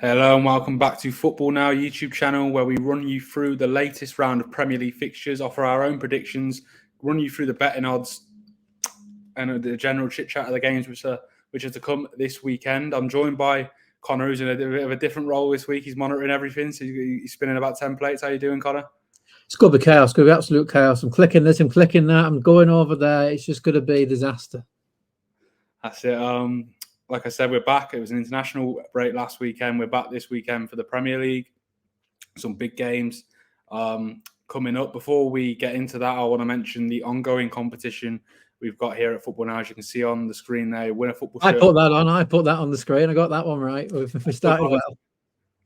Hello and welcome back to Football Now YouTube channel, where we run you through the latest round of Premier League fixtures, offer our own predictions, run you through the betting odds and the general chit chat of the games which are to come this weekend. I'm joined by Connor, who's in a bit of a different role this week. He's monitoring everything, so he's spinning about 10 plates. How you doing, Connor? It's going to be chaos. It's going to be absolute chaos. I'm clicking this, I'm clicking that, I'm going over there. It's just going to be a disaster. That's it. Like I said, we're back. It was an international break last weekend. We're back this weekend for the Premier League. Some big games coming up. Before we get into that, I want to mention the ongoing competition we've got here at Football Now. As you can see on the screen there, win a football shirt. I put that on the screen. I got that one right. We started well.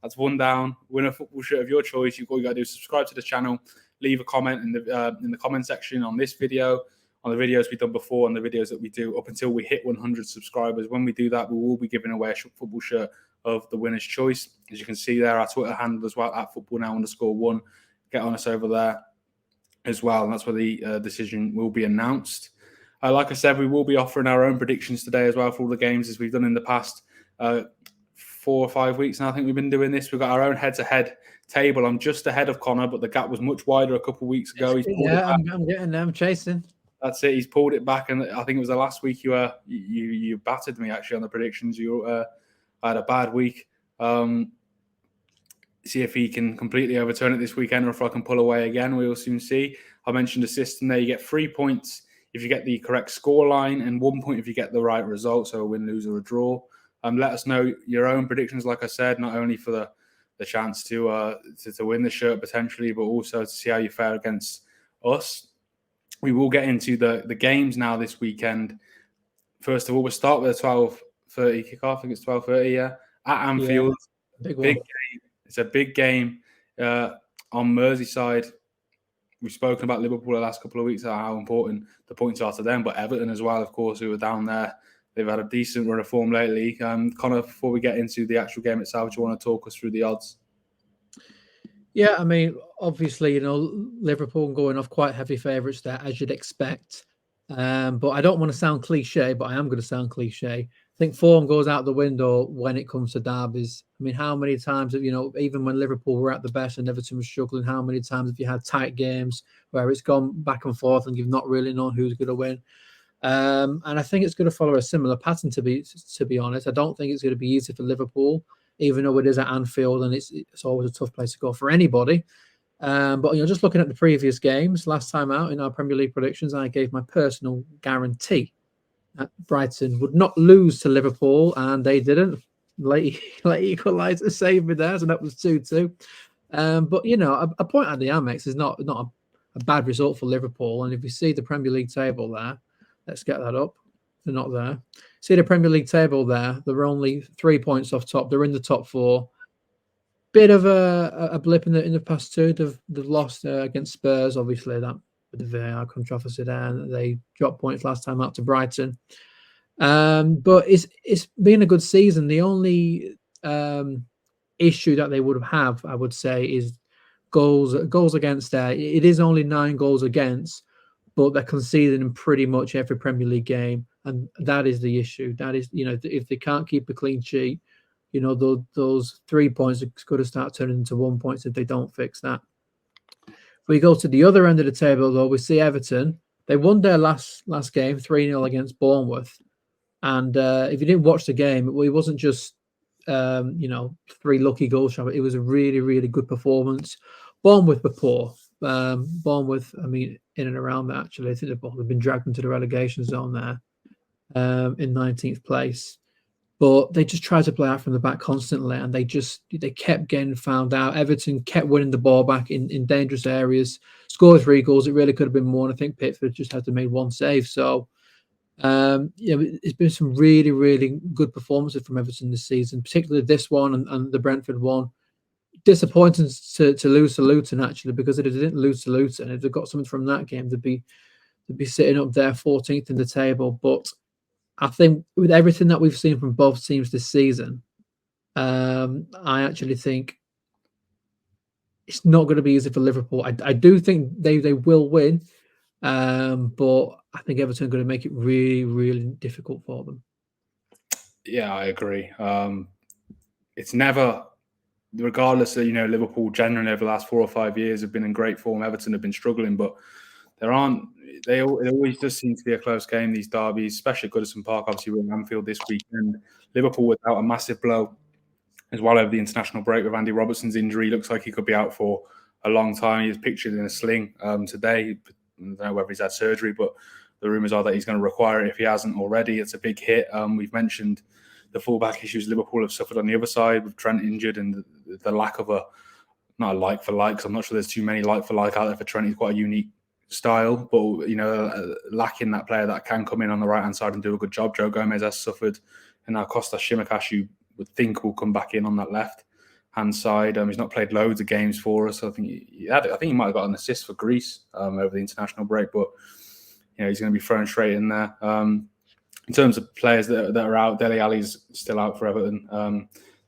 That's one down. Win a football shirt of your choice. All you got to do is subscribe to the channel, leave a comment in the comment section on this video, on the videos we've done before, and the videos that we do up until we hit 100 subscribers. When we do that, we will be giving away a football shirt of the winner's choice. As you can see there, our Twitter handle as well, at footballnow_1. Get on us over there as well, and that's where the decision will be announced. Like I said, we will be offering our own predictions today as well for all the games, as we've done in the past 4 or 5 weeks now. I think we've been doing this. We've got our own head-to-head table. I'm just ahead of Connor, but the gap was much wider a couple of weeks ago. I'm getting there. I'm chasing. That's it. He's pulled it back, and I think it was the last week you battered me actually on the predictions. You had a bad week. See if he can completely overturn it this weekend, or if I can pull away again. We will soon see. I mentioned the system there. You get 3 points if you get the correct score line, and 1 point if you get the right result, so a win, lose, or a draw. Let us know your own predictions, like I said, not only for the chance to win the shirt potentially, but also to see how you fare against us. We will get into the games now this weekend. First of all, we'll start with a 12:30 kickoff. I think it's 12:30, yeah, at Anfield. Yeah, big game. It's a big game on Merseyside. We've spoken about Liverpool the last couple of weeks, how important the points are to them, but Everton as well, of course, who are down there. They've had a decent run of form lately. Connor, before we get into the actual game itself, do you want to talk us through the odds? Yeah, I mean, obviously, Liverpool going off quite heavy favourites there, as you'd expect. But I don't want to sound cliche, but I am going to sound cliche. I think form goes out the window when it comes to derbies. I mean, how many times have, even when Liverpool were at the best and Everton was struggling, how many times have you had tight games where it's gone back and forth and you've not really known who's going to win? And I think it's going to follow a similar pattern, to be honest. I don't think it's going to be easy for Liverpool, even though it is at Anfield and it's always a tough place to go for anybody. But just looking at the previous games, last time out in our Premier League predictions, I gave my personal guarantee that Brighton would not lose to Liverpool, and they didn't. Late equaliser saved me there, so that was 2-2. But a point at the Amex is not a bad result for Liverpool. And if you see the Premier League table there, let's get that up. They're not there. See the Premier League table there. They're only 3 points off top. They're in the top 4. Bit of a blip in the past two. They've lost against Spurs, obviously, that with the VAR controversy there, and they dropped points last time out to Brighton. But it's been a good season. The only issue that they would have, I would say, is goals against. It is only 9 goals against, but they're conceding in pretty much every Premier League game, and that is the issue. That is, if they can't keep a clean sheet, those 3 points are going to start turning into 1 point if they don't fix that. If we go to the other end of the table, though, we see Everton. They won their last game 3-0 against Bournemouth. And if you didn't watch the game, it wasn't just 3 lucky goals. It was a really, really good performance. Bournemouth were poor. Bournemouth, I mean, in and around that, actually. I think they've been dragged into the relegation zone there in 19th place. But they just tried to play out from the back constantly, and they kept getting found out. Everton kept winning the ball back in dangerous areas, scored 3 goals. It really could have been more, and I think Pickford just had to make 1 save. So, it's been some really, really good performances from Everton this season, particularly this one and the Brentford one. Disappointing to lose to Luton, actually, because if they didn't lose to Luton, if they got something from that game, they'd be sitting up there 14th in the table. But I think with everything that we've seen from both teams this season, I actually think it's not going to be easy for Liverpool. I do think they will win, but I think Everton are going to make it really, really difficult for them. Yeah, I agree. it's never, regardless of, Liverpool generally over the last 4 or 5 years have been in great form. Everton have been struggling, but it always does seem to be a close game, these derbies, especially at Goodison Park. Obviously, we're in Anfield this weekend. Liverpool without a massive blow as well over the international break with Andy Robertson's injury. Looks like he could be out for a long time. He was pictured in a sling today. I don't know whether he's had surgery, but the rumours are that he's going to require it if he hasn't already. It's a big hit. We've mentioned the fullback issues Liverpool have suffered on the other side with Trent injured and the lack of not a like for like, because I'm not sure there's too many like for like out there for Trent. He's quite a unique style, but lacking that player that can come in on the right hand side and do a good job. Joe Gomez has suffered, and now Kostas Tsimikas, you would think will come back in on that left hand side. He's not played loads of games for us. I think he might have got an assist for Greece over the international break, but he's going to be thrown straight in there. In terms of players that are out, Dele Alli's still out for Everton.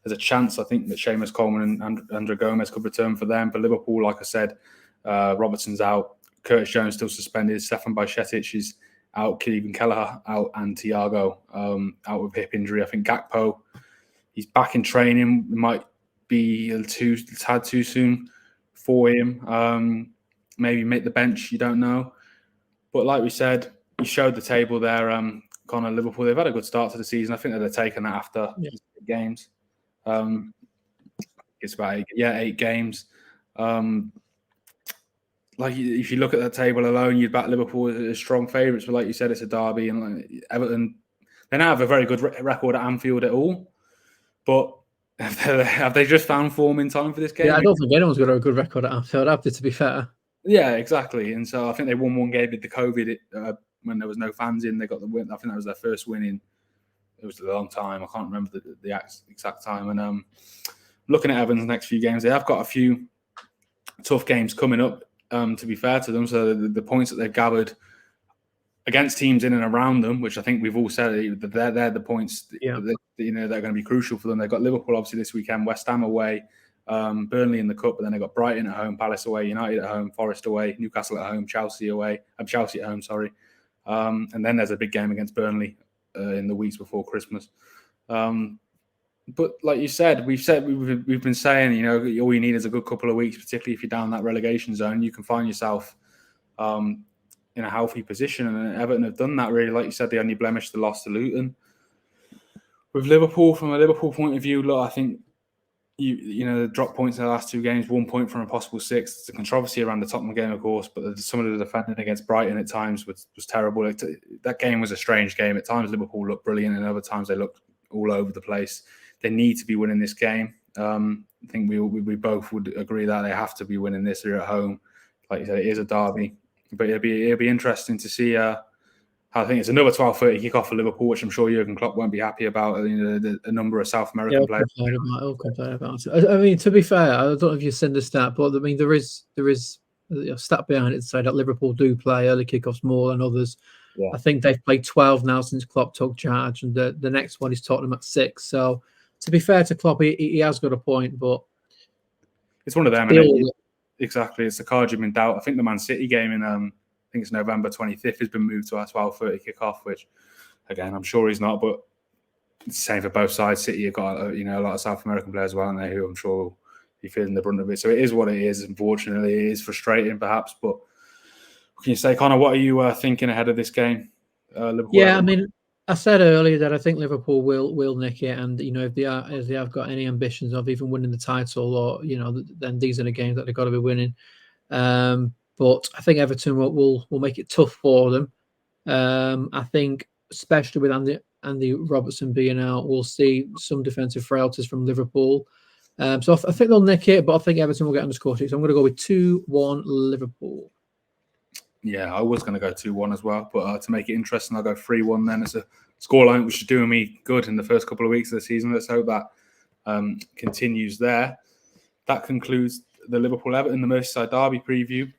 There's a chance, I think, that Seamus Coleman and Andre Gomez could return for them. For Liverpool, like I said, Robertson's out. Curtis Jones still suspended. Stefan Bajcetic is out. Kevin Kelleher out. And Thiago out with hip injury. I think Gakpo, he's back in training. It might be a tad too soon for him. Maybe make the bench. You don't know. But like we said, you showed the table there. Connor, Liverpool, they've had a good start to the season. I think they've taken that after games. It's about 8 games. Like if you look at that table alone, you'd back Liverpool as strong favourites. But like you said, it's a derby, and like Everton, they now have a very good record at Anfield at all. But have they just found form in time for this game? Yeah, I don't think anyone's got a good record at Anfield, have they, to be fair? Yeah, exactly. And so I think they won one game with the COVID when there was no fans in. They got the win. I think that was their first win in. It was a long time. I can't remember the exact time. And looking at Everton's next few games, they have got a few tough games coming up. To be fair to them, so the points that they've gathered against teams in and around them, which I think we've all said that they're the points that they're going to be crucial for them. They've got Liverpool obviously this weekend, West Ham away, Burnley in the cup, but then they've got Brighton at home, Palace away, United at home, Forest away, Newcastle at home, Chelsea away, Chelsea at home, sorry. And then there's a big game against Burnley in the weeks before Christmas. But like you said, we've been saying, all you need is a good couple of weeks, particularly if you're down that relegation zone. You can find yourself in a healthy position, and Everton have done that really. Like you said, they only blemished the loss to Luton. With Liverpool, from a Liverpool point of view, look, I think the drop points in the last 2 games, 1 point from a possible 6. There's a controversy around the Tottenham game, of course, but some of the defending against Brighton at times was terrible. That game was a strange game. At times, Liverpool looked brilliant, and other times they looked all over the place. They need to be winning this game. I think we both would agree that they have to be winning this. They're at home. Like you said, it is a derby. But it'll be interesting to see. I think it's another 12:30 kickoff for Liverpool, which I'm sure Jurgen Klopp won't be happy about. A number of South American players. I'll complain about it. I mean, to be fair, I don't know if you've seen the stat, but I mean, there is a stat behind it to say that Liverpool do play early kickoffs more than others. Yeah. I think they've played 12 now since Klopp took charge, and the next one is Tottenham at 6. So, to be fair to Klopp, he has got a point, but it's one of them. Exactly, it's the card you've been doubt. I think the Man City game in I think it's November 25th has been moved to our 12:30 kickoff, which again I'm sure he's not, but it's the same for both sides. City have got a lot of South American players as well, and who I'm sure will be feeling the brunt of it. So it is what it is. Unfortunately, it is frustrating, perhaps. But what can you say, Connor? What are you thinking ahead of this game? Liverpool, yeah, I mean, I said earlier that I think Liverpool will nick it, and if they have got any ambitions of even winning the title, or then these are the games that they've got to be winning. But I think Everton will make it tough for them. I think, especially with Andy Robertson being out, we'll see some defensive frailties from Liverpool. So I think they'll nick it, but I think Everton will get on the score sheet. So I'm going to go with 2-1 Liverpool. Yeah, I was going to go 2-1 as well, but to make it interesting, I'll go 3-1 then. It's a scoreline which is doing me good in the first couple of weeks of the season. Let's hope that continues there. That concludes the Liverpool-Everton, the Merseyside derby preview.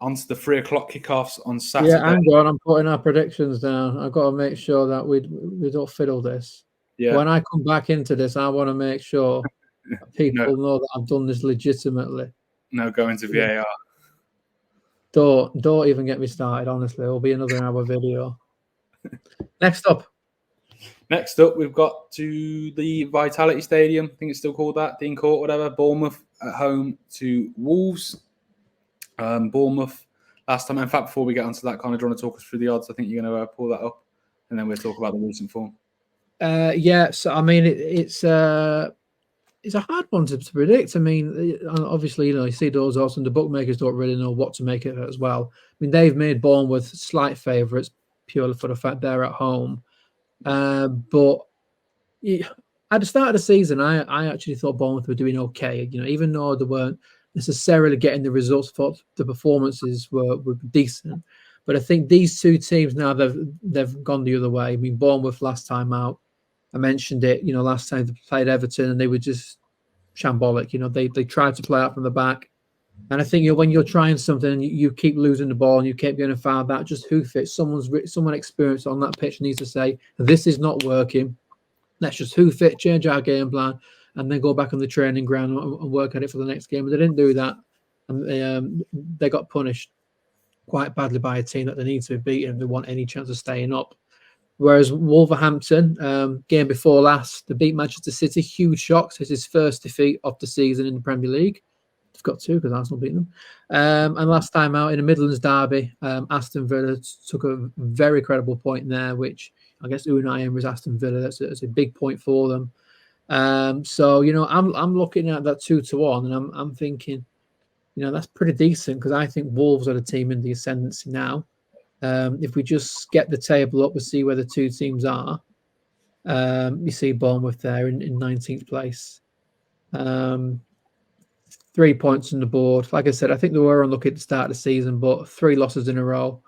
On to the 3 o'clock kickoffs on Saturday. Yeah, hang on, I'm putting our predictions down. I've got to make sure that we don't fiddle this. Yeah. When I come back into this, I want to make sure that people know that I've done this legitimately. No going to VAR. Don't even get me started, honestly. It'll be another hour video. Next up. Next up, we've got to the Vitality Stadium. I think it's still called that, Dean Court, whatever. Bournemouth at home to Wolves. Bournemouth last time. In fact, before we get onto that, Connor, do you want to talk us through the odds? I think you're going to pull that up, and then we'll talk about the recent form. Yeah, so I mean, it's a hard one to predict. I mean, obviously, you see those odds, and the bookmakers don't really know what to make of it as well. I mean, they've made Bournemouth slight favourites purely for the fact they're at home. But at the start of the season, I actually thought Bournemouth were doing okay. Even though they weren't necessarily getting the results, thought the performances were decent. But I think these two teams now they've gone the other way. I mean, Bournemouth last time out, I mentioned it. Last time they played Everton and they were just shambolic. They tried to play out from the back. And I think when you're trying something and you keep losing the ball and you keep getting fouled out, just hoof it. Someone experienced on that pitch needs to say, this is not working. Let's just hoof it, change our game plan, and then go back on the training ground and work at it for the next game. But they didn't do that. And they got punished quite badly by a team that they need to be beaten if they want any chance of staying up. Whereas Wolverhampton, game before last, they beat Manchester City. Huge shocks. It's his first defeat of the season in the Premier League. They've got two because Arsenal beat them. And last time out in the Midlands derby, Aston Villa took a very credible point there, which I guess Unai Emery's Aston Villa. That's a big point for them. So I'm looking at that 2-1, and I'm thinking, that's pretty decent because I think Wolves are the team in the ascendancy now. If we just get the table up, we'll see where the two teams are. You see Bournemouth there in 19th place. 3 points on the board. Like I said, I think they were unlucky at the start of the season, but 3 losses in a row.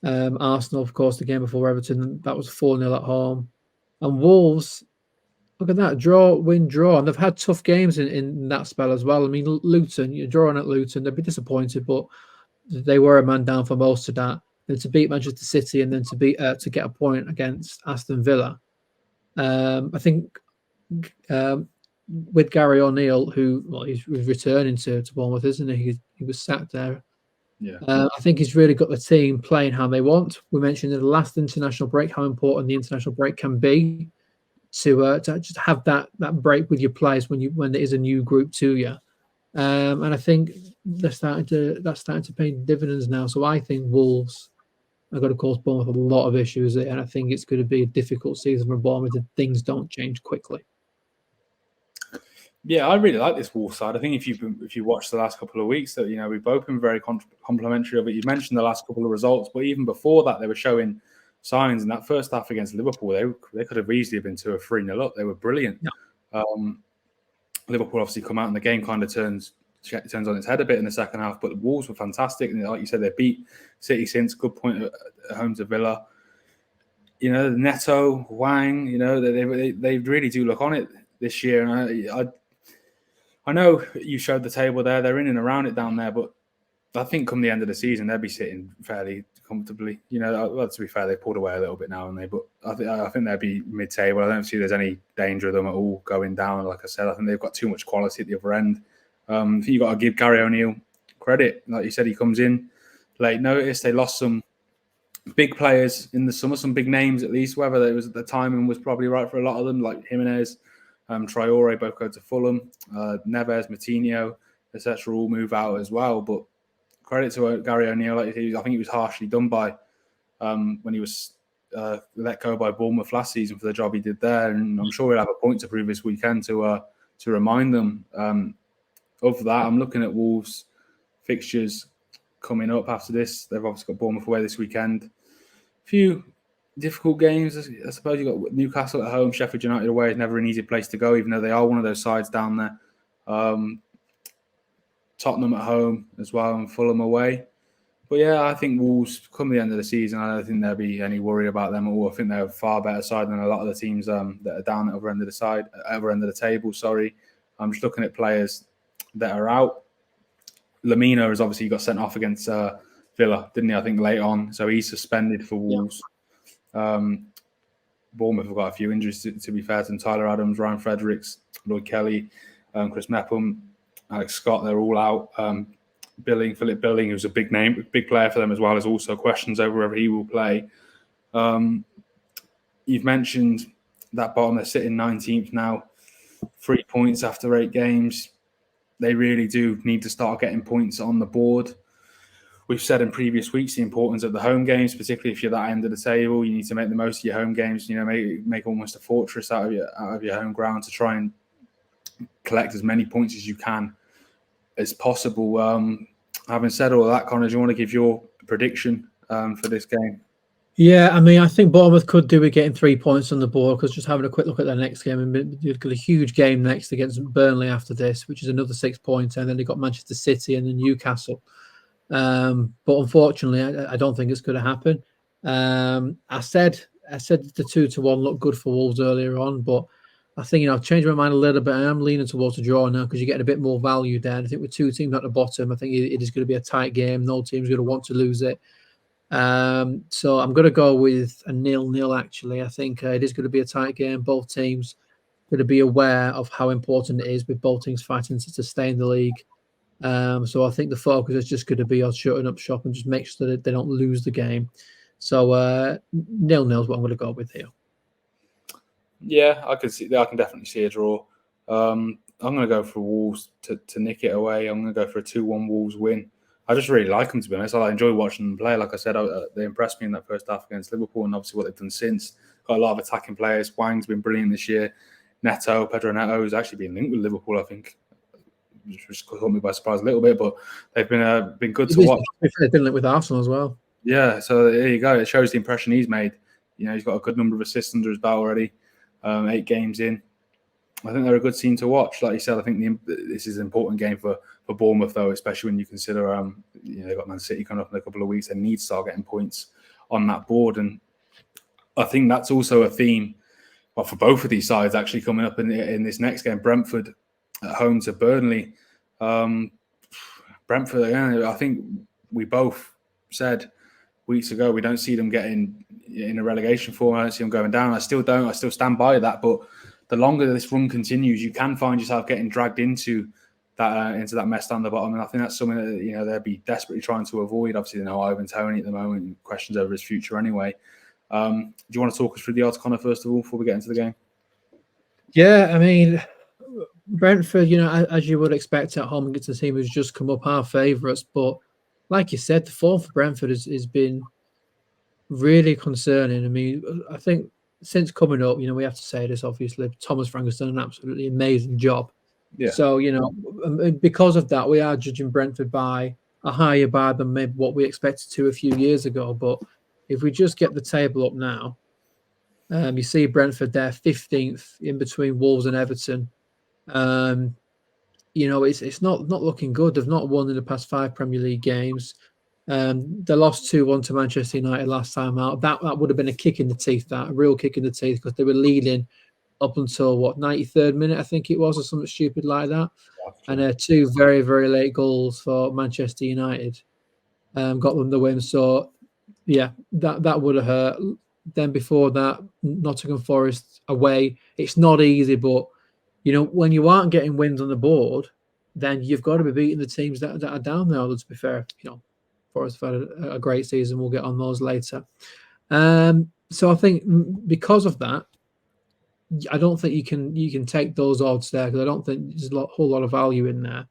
Arsenal, of course, the game before Everton, that was 4-0 at home. And Wolves, look at that, draw, win, draw. And they've had tough games in that spell as well. I mean, Luton, you're drawing at Luton, they'd be disappointed, but they were a man down for most of that. Then to beat Manchester City and then to get a point against Aston Villa. I think with Gary O'Neill, he's returning to Bournemouth, isn't he? He was sacked there. Yeah. I think he's really got the team playing how they want. We mentioned in the last international break how important the international break can be to just have that break with your players when there is a new group to you. And I think that's starting to pay dividends now. So I think Wolves are going to cause Bournemouth a lot of issues, and I think it's going to be a difficult season for Bournemouth if things don't change quickly. Yeah, I really like this Wolves side. I think if you watch the last couple of weeks, that we've both been very complimentary of it. You mentioned the last couple of results, but even before that, they were showing signs. In that first half against Liverpool, they could have easily been 2 or 3-0 up. They were brilliant. Yeah. Liverpool obviously come out and the game kind of turns on its head a bit in the second half, but the Wolves were fantastic. And like you said, they beat City since. Good point at home to Villa. Neto, Wang, they really do look on it this year. And I know you showed the table there. They're in and around it down there, but I think come the end of the season, they'll be sitting fairly comfortably. To be fair, they pulled away a little bit now, haven't they? But I think they'll be mid-table. I don't see there's any danger of them at all going down. Like I said, I think they've got too much quality at the other end. I think you've got to give Gary O'Neill credit. Like you said, he comes in late notice. They lost some big players in the summer, some big names at least, whether it was the timing was probably right for a lot of them, like Jimenez, Traore, both go to Fulham, Neves, Moutinho, etc. all move out as well. But credit to Gary O'Neill. I think he was harshly done by when he was let go by Bournemouth last season for the job he did there. And I'm sure he'll have a point to prove this weekend to remind them of that. I'm looking at Wolves fixtures coming up after this. They've obviously got Bournemouth away this weekend. A few difficult games, I suppose. You've got Newcastle at home, Sheffield United away is never an easy place to go, even though they are one of those sides down there. Tottenham at home as well and Fulham away. But yeah, I think Wolves, come the end of the season, I don't think there'll be any worry about them at all. I think they're a far better side than a lot of the teams that are down at the other end of the table. I'm just looking at players that are out. Lamina has obviously got sent off against Villa, didn't he? I think late on, so he's suspended for Wolves. Yeah. Bournemouth have got a few injuries to be fair to them. Tyler Adams, Ryan Fredericks, Lloyd Kelly, Chris Mepham, Alex Scott, they're all out. Philip Billing, who's a big name, big player for them as well, has also questions over whether he will play. You've mentioned that bottom. They're sitting 19th now, 3 points after 8 games. They really do need to start getting points on the board. We've said in previous weeks the importance of the home games, particularly if you're that end of the table. You need to make the most of your home games. Make almost a fortress out of your home ground to try and collect as many points as you can as possible. Having said all that, Connor, do you want to give your prediction for this game? Yeah, I mean, I think Bournemouth could do with getting 3 points on the board, because just having a quick look at their next game, and you've got a huge game next against Burnley after this, which is another 6 points, and then they've got Manchester City and then Newcastle. But unfortunately, I don't think it's going to happen. I said the 2-1 looked good for Wolves earlier on, but I think I've changed my mind a little bit. I am leaning towards a draw now, because you get a bit more value there. And I think with 2 teams at the bottom, I think it is going to be a tight game. No team's going to want to lose it. So I'm going to go with a 0-0. Actually, I think it is going to be a tight game. Both teams going to be aware of how important it is, with both teams fighting to stay in the league. So I think the focus is just going to be on shutting up shop and just make sure that they don't lose the game. So 0-0 is what I'm going to go with here. Yeah, I can definitely see a draw. I'm going to go for Wolves to nick it away. I'm going to go for a 2-1 Wolves win. I just really like them, to be honest. I enjoy watching them play. Like I said, they impressed me in that first half against Liverpool, and obviously what they've done since. Got a lot of attacking players. Wang's been brilliant this year. Pedro Neto has actually been linked with Liverpool, I think. Which caught me by surprise a little bit, but they've been good to watch. They've been linked with Arsenal as well. Yeah, so there you go. It shows the impression he's made. He's got a good number of assists under his belt already. 8 games in. I think they're a good team to watch. Like you said, I think this is an important game for Bournemouth, though, especially when you consider they've got Man City coming up in a couple of weeks. They need to start getting points on that board, and I think that's also a theme, for both of these sides actually coming up in this next game. Brentford at home to Burnley. Brentford, again, I think we both said weeks ago we don't see them getting in a relegation form. I don't see them going down. I still don't. I still stand by that, but the longer this run continues, you can find yourself getting dragged into that mess down the bottom, and I think that's something that they'll be desperately trying to avoid. Obviously, Ivan Toney at the moment, and questions over his future anyway. Do you want to talk us through the odds, Connor, first of all, before we get into the game? Yeah, I mean, Brentford, as you would expect at home against a team who's just come up, our favourites, but like you said, the form for Brentford has been really concerning. I mean, I think since coming up, we have to say this, obviously, Thomas Frank has done an absolutely amazing job. Yeah. So, because of that, we are judging Brentford by a higher bar than maybe what we expected to a few years ago. But if we just get the table up now, you see Brentford there, 15th in between Wolves and Everton. It's not looking good. They've not won in the past 5 Premier League games. They lost 2-1 to Manchester United last time out. That would have been a kick in the teeth, a real kick in the teeth, because they were leading up until 93rd minute, I think it was, or something stupid like that. And 2 very, very late goals for Manchester United got them the win. So yeah, that would have hurt. Then before that, Nottingham Forest away. It's not easy, but when you aren't getting wins on the board, then you've got to be beating the teams that are down there. To be fair, Forest have had a great season. We'll get on those later. So I think because of that, I don't think you can take those odds there, because I don't think there's a whole lot of value in there. I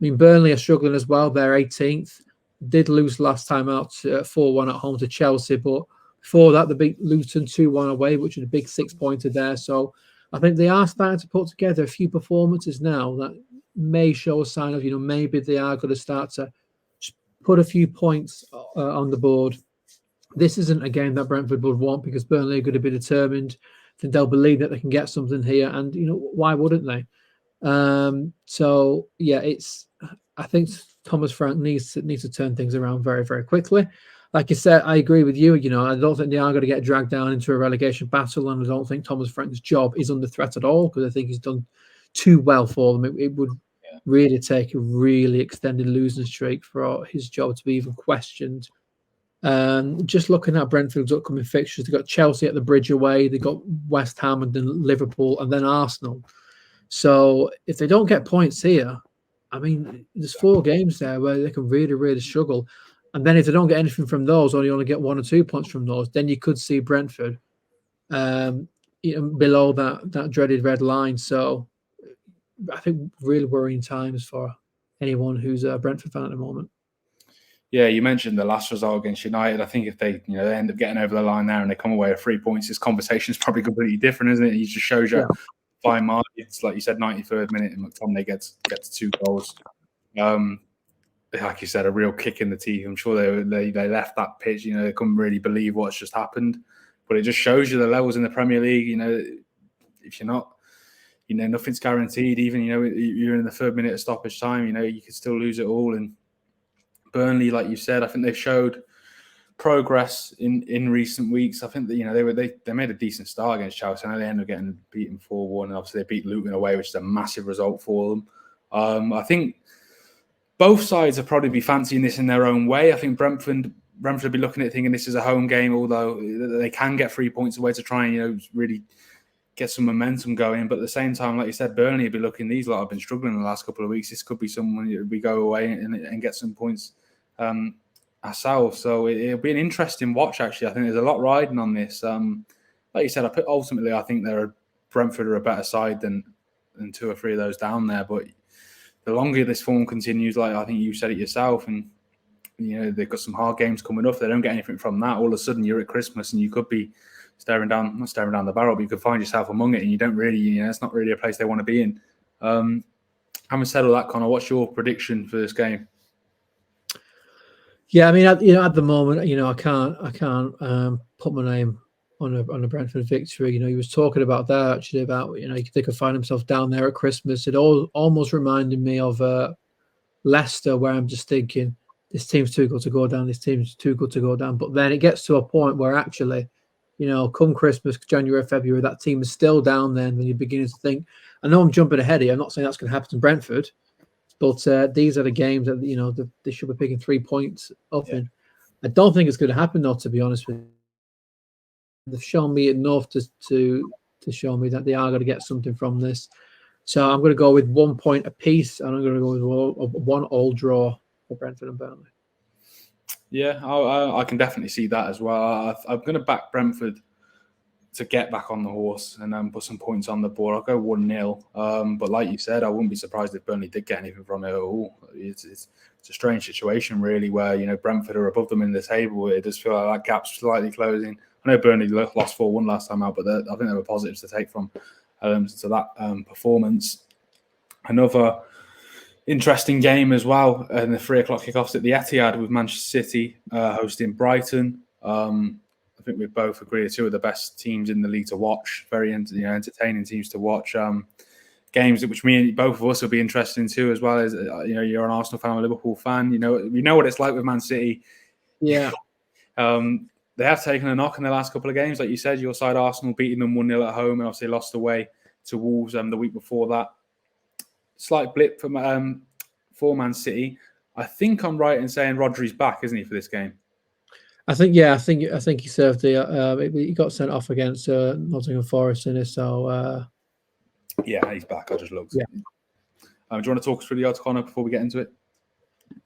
mean, Burnley are struggling as well. They're 18th. Did lose last time out 4-1 at home to Chelsea, but before that they beat Luton 2-1 away, which is a big 6-pointer there. So I think they are starting to put together a few performances now that may show a sign of, maybe they are going to start to put a few points on the board. This isn't a game that Brentford would want, because Burnley are going to be determined. I think they'll believe that they can get something here, and why wouldn't they? So yeah, I think Thomas Frank needs to turn things around very, very quickly. Like you said, I agree with you. I don't think they are going to get dragged down into a relegation battle, and I don't think Thomas Frank's job is under threat at all, because I think he's done too well for them. It would really take a really extended losing streak for his job to be even questioned. Just looking at Brentford's upcoming fixtures, they've got Chelsea at the Bridge away, they've got West Ham and then Liverpool and then Arsenal. So if they don't get points here, I mean, there's 4 games there where they can really, really struggle. And then if they don't get anything from those, or you only get 1 or 2 points from those, then you could see Brentford below that dreaded red line. So I think really worrying times for anyone who's a Brentford fan at the moment. Yeah, you mentioned the last result against United. I think if they end up getting over the line there and they come away with 3 points, this conversation is probably completely different, isn't it? It just shows you fine margins. Like you said, 93rd minute, and McTominay gets 2 goals. Like you said, a real kick in the teeth. I'm sure they left that pitch. They couldn't really believe what's just happened. But it just shows you the levels in the Premier League. If you're not, nothing's guaranteed. Even you're in the 3rd minute of stoppage time. You could still lose it all. And Burnley, like you said, I think they've showed progress in recent weeks. I think that they made a decent start against Chelsea. I know they ended up getting beaten 4-1, and obviously they beat Luton away, which is a massive result for them. I think both sides will probably be fancying this in their own way. I think Brentford will be looking at it thinking this is a home game, although they can get 3 points away to try and really get some momentum going. But at the same time, like you said, Burnley will be looking. These lot have been struggling in the last couple of weeks. This could be someone we go away and get some points ourselves. So it'll be an interesting watch. Actually, I think there's a lot riding on this. Like you said, ultimately I think Brentford are a better side than 2 or 3 of those down there. But the longer this form continues, like I think you said it yourself, and they've got some hard games coming up. If they don't get anything from that, all of a sudden you're at Christmas and you could be not staring down the barrel, but you could find yourself among it, and you don't really, it's not really a place they want to be in. Having said all that, Connor, what's your prediction for this game? Yeah, I mean, at the moment, I can't put my name on a Brentford victory. He was talking about that actually, about they could find themselves down there at Christmas. It almost reminded me of Leicester, where I'm just thinking this team's too good to go down. This team's too good to go down. But then it gets to a point where actually, come Christmas, January, February, that team is still down there, and then you're beginning to think. I know I'm jumping ahead here. I'm not saying that's going to happen to Brentford, but these are the games that they should be picking 3 points up in. I don't think it's going to happen, though. To be honest with you, they've shown me enough to show me that they are going to get something from this. So I'm going to go with 1 point apiece, and I'm going to go with 1-1 draw for Brentford and Burnley. Yeah, I can definitely see that as well. I'm going to back Brentford to get back on the horse and then put some points on the board. I'll go 1-0. But like you said, I wouldn't be surprised if Burnley did get anything from it at all. It's a strange situation, really, where Brentford are above them in the table. It does feel like that gap's slightly closing. I know Burnley lost 4-1 last time out, but I think there were positives to take from to that performance. Another interesting game as well, and the 3:00 kickoffs at the Etihad with Manchester City hosting Brighton. I think we both agree 2 of the best teams in the league to watch. Very entertaining teams to watch. Games which both of us will be interested in too, as well as you're an Arsenal fan, a Liverpool fan. We know what it's like with Man City. Yeah. They have taken a knock in the last couple of games, like you said. Your side, Arsenal, beating them 1-0 at home, and obviously lost away to Wolves the week before that. Slight blip for Man City. I think I'm right in saying Rodri's back, isn't he, for this game? I think he served he got sent off against Nottingham Forest in it. So yeah, he's back. I just looked. Yeah. Do you want to talk us through the odds, Connor, before we get into it?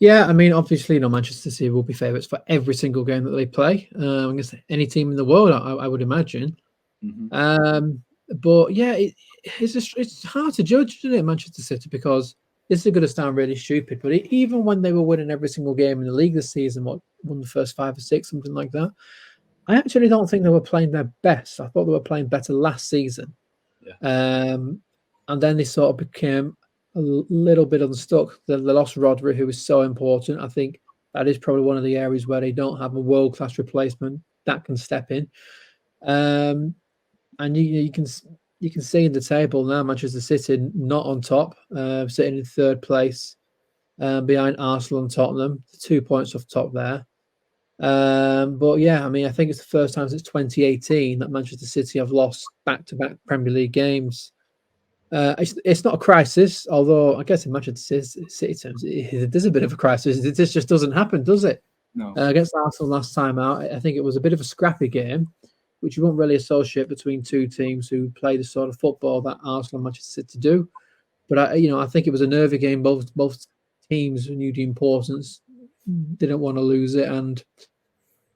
Yeah, I mean, obviously, Manchester City will be favourites for every single game that they play against any team in the world, I would imagine. Mm-hmm. But yeah, it's hard to judge, isn't it, Manchester City, because this is going to sound really stupid, but even when they were winning every single game in the league this season, won the first 5 or 6, something like that, I actually don't think they were playing their best. I thought they were playing better last season. Yeah. And then they sort of became a little bit unstuck. They lost Rodri, who was so important. I think that is probably one of the areas where they don't have a world-class replacement that can step in. And you can see in the table now, Manchester City not on top, sitting in 3rd place, behind Arsenal and Tottenham, 2 points off top there. But yeah, I mean, I think it's the first time since 2018 that Manchester City have lost back-to-back Premier League games. It's not a crisis, although I guess in Manchester City terms, there's a bit of a crisis. This just doesn't happen, does it? No. Against Arsenal last time out, I think it was a bit of a scrappy game, which you won't really associate between 2 teams who play the sort of football that Arsenal and Manchester City do. But I think it was a nervy game. Both teams knew the importance, didn't want to lose it, and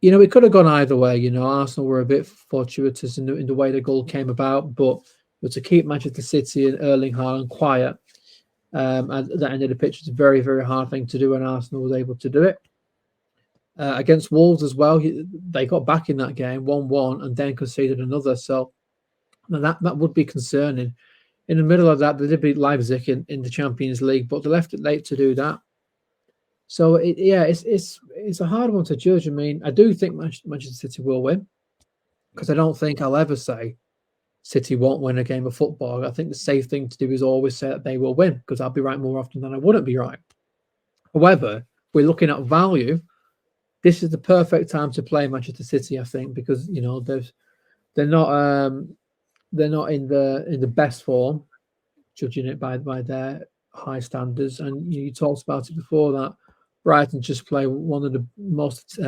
it could have gone either way. Arsenal were a bit fortuitous in the way the goal came about, but to keep Manchester City and Erling Haaland quiet at that end of the pitch is a very, very hard thing to do, and Arsenal was able to do it. Against Wolves as well, they got back in that game 1-1 and then conceded another. So that would be concerning. In the middle of that, they did beat Leipzig in the Champions League, but they left it late to do that. So it's a hard one to judge. I mean, I do think Manchester City will win, because I don't think I'll ever say City won't win a game of football. I think the safe thing to do is always say that they will win, because I'll be right more often than I wouldn't be right. However, we're looking at value. This is the perfect time to play Manchester City, I think, because they're not in the best form, judging it by their high standards. And you talked about it before that Brighton just play one of the most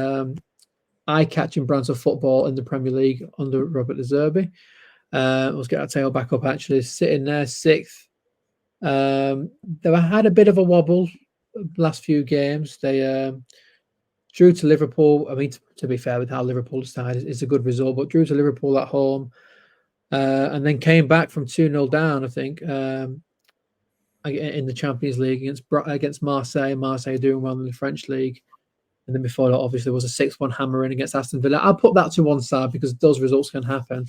eye-catching brands of football in the Premier League under Robert De Zerbi. Let's get our tail back up. Actually, sitting there sixth. They had a bit of a wobble last few games. They drew to Liverpool. I mean, to be fair, with how Liverpool started, it's a good result, but drew to Liverpool at home, and then came back from 2-0 down, I think, in the Champions League against Marseille. Marseille doing well in the French league. And then before that, obviously, was a 6-1 hammering against Aston Villa. I'll put that to one side because those results can happen.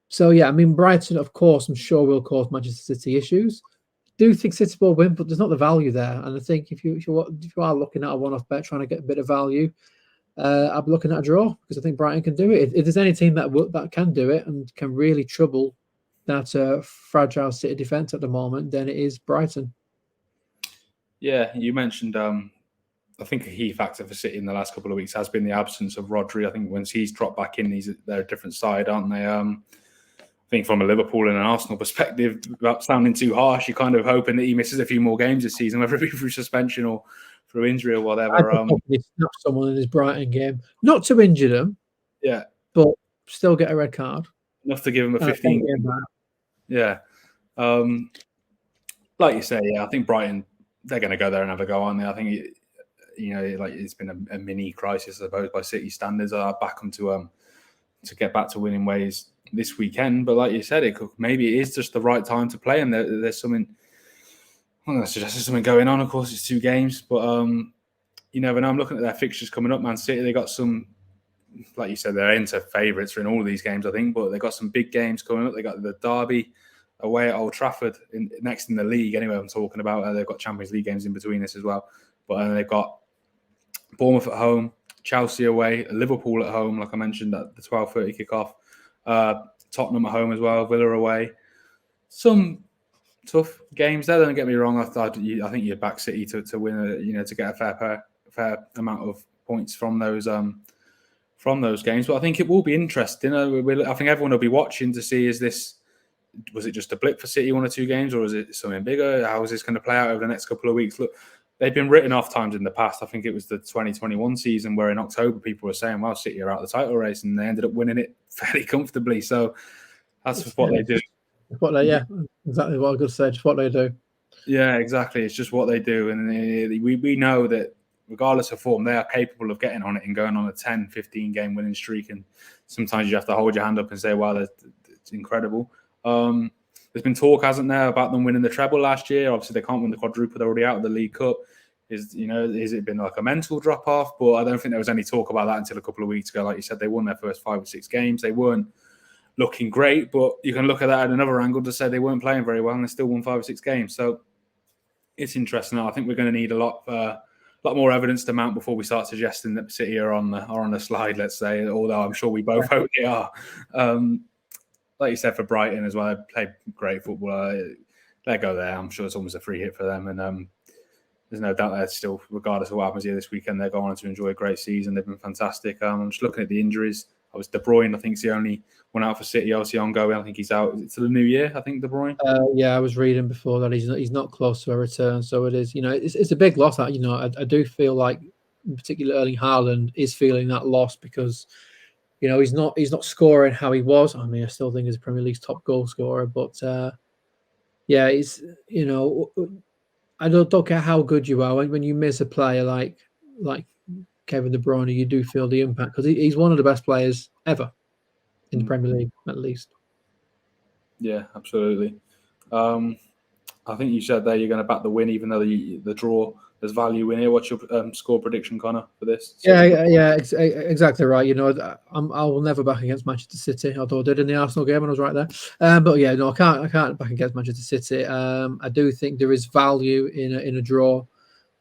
So, yeah, I mean, Brighton, of course, I'm sure will cause Manchester City issues. Do think City will win, but there's not the value there. And I think if you are looking at a one-off bet, trying to get a bit of value, I'll be looking at a draw, because I think Brighton can do it. If there's any team that can do it and can really trouble that fragile City defence at the moment, then it is Brighton. Yeah, you mentioned, I think a key factor for City in the last couple of weeks has been the absence of Rodri. I think once he's dropped back in, they're a different side, aren't they? I think from a Liverpool and an Arsenal perspective, without sounding too harsh, you're kind of hoping that he misses a few more games this season, whether it be through suspension or through injury or whatever. I think he snapped someone in his Brighton game, not to injure them, yeah, but still get a red card. Enough to give him a 15 game. Yeah. Like you say, yeah, I think Brighton, they're going to go there and have a go, aren't they? I think, it's been a mini crisis, I suppose, by City standards. I back them to get back to winning ways this weekend. But like you said, maybe it is just the right time to play, and there's something. I'm going to suggest there's something going on. Of course, it's 2 games, but you never know. I'm looking at their fixtures coming up. Man City, they got some, like you said, they're into favourites in all of these games, I think. But they got some big games coming up. They got the derby away at Old Trafford, next in the league. Anyway, I'm talking about. They've got Champions League games in between this as well. But they've got Bournemouth at home, Chelsea away, Liverpool at home, like I mentioned, at the 12:30 kickoff. Tottenham at home as well, Villa away. Some tough games there. Don't get me wrong. I think you'd back City to win, to get a fair amount of points from those games. But I think it will be interesting. I think everyone will be watching to see, was it just a blip for City, 1 or 2 games, or is it something bigger? How is this going to play out over the next couple of weeks? Look, they've been written off times in the past. I think it was the 2021 season where in October people were saying, well, City are out of the title race, and they ended up winning it fairly comfortably. So that's what they do. Exactly what I was going to say. Just what they do. Yeah, exactly. It's just what they do. And we know that regardless of form, they are capable of getting on it and going on a 10, 15 game winning streak. And sometimes you have to hold your hand up and say, wow, it's incredible. There's been talk, hasn't there, about them winning the treble last year. Obviously, they can't win the quadruple. They're already out of the League Cup. Is it been like a mental drop-off? But I don't think there was any talk about that until a couple of weeks ago. Like you said, they won their first 5 or 6 games. They weren't looking great, but you can look at that at another angle to say they weren't playing very well and they still won 5 or 6 games. So it's interesting. I think we're going to need a lot more evidence to mount before we start suggesting that City are on the slide, let's say, although I'm sure we both hope they are. Like you said, for Brighton as well, they play great football. They go there. I'm sure it's almost a free hit for them. And there's no doubt they're still, regardless of what happens here this weekend, they're going on to enjoy a great season. They've been fantastic. I'm just looking at the injuries. De Bruyne, I think, is the only one out for City. Obviously ongoing. I think he's out to the new year, I think, De Bruyne. Yeah, I was reading before that he's not close to a return. So it is, it's a big loss. I do feel like, in particular, Erling Haaland is feeling that loss because, he's not scoring how he was. I mean, I still think he's Premier League's top goal scorer, but yeah, it's I don't care how good you are when you miss a player like Kevin De Bruyne, you do feel the impact because he's one of the best players ever in the Premier League, at least. Yeah, absolutely. I think you said there you're going to back the win, even though the draw, there's value in here. What's your score prediction, Connor, for this? Exactly right. You know, I will never back against Manchester City, although I did in the Arsenal game and I was right there. But yeah, no, I can't back against Manchester City. I do think there is value in a draw,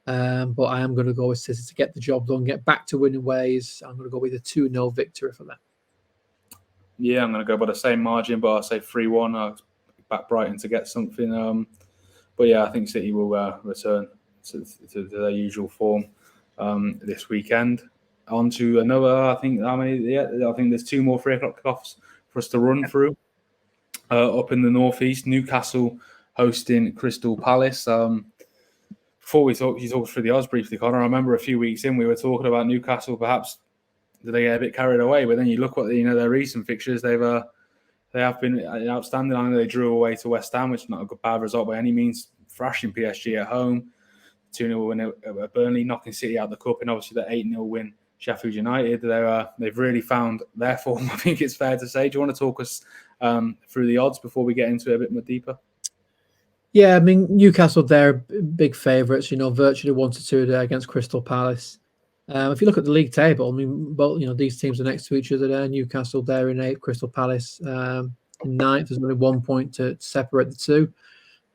but I am going to go with City to get the job done, get back to winning ways. I'm going to go with a 2-0 victory for them. Yeah, I'm going to go by the same margin, but I'll say 3-1. I'll back Brighton to get something. But yeah, I think City will return to their usual form this weekend. On to another, I think there's 2 more 3 o'clock kickoffs for us to run through. Up in the northeast, Newcastle hosting Crystal Palace. Before you talked through the odds briefly, Connor, I remember a few weeks in we were talking about Newcastle. Perhaps did they get a bit carried away? But then you look at their recent fixtures. They have been outstanding. I know they drew away to West Ham, which is not a bad result by any means. Thrashing PSG at home, 2-0 win at Burnley, knocking City out the cup, and obviously the 8-0 win Sheffield United. They've really found their form, I think it's fair to say. Do you want to talk us through the odds before we get into it a bit more deeper? Yeah, I mean, Newcastle, they're big favourites, virtually 1-2 there against Crystal Palace. If you look at the league table, I mean, these teams are next to each other there. Newcastle, they're in 8th, Crystal Palace in 9th. There's only 1 point to separate the two.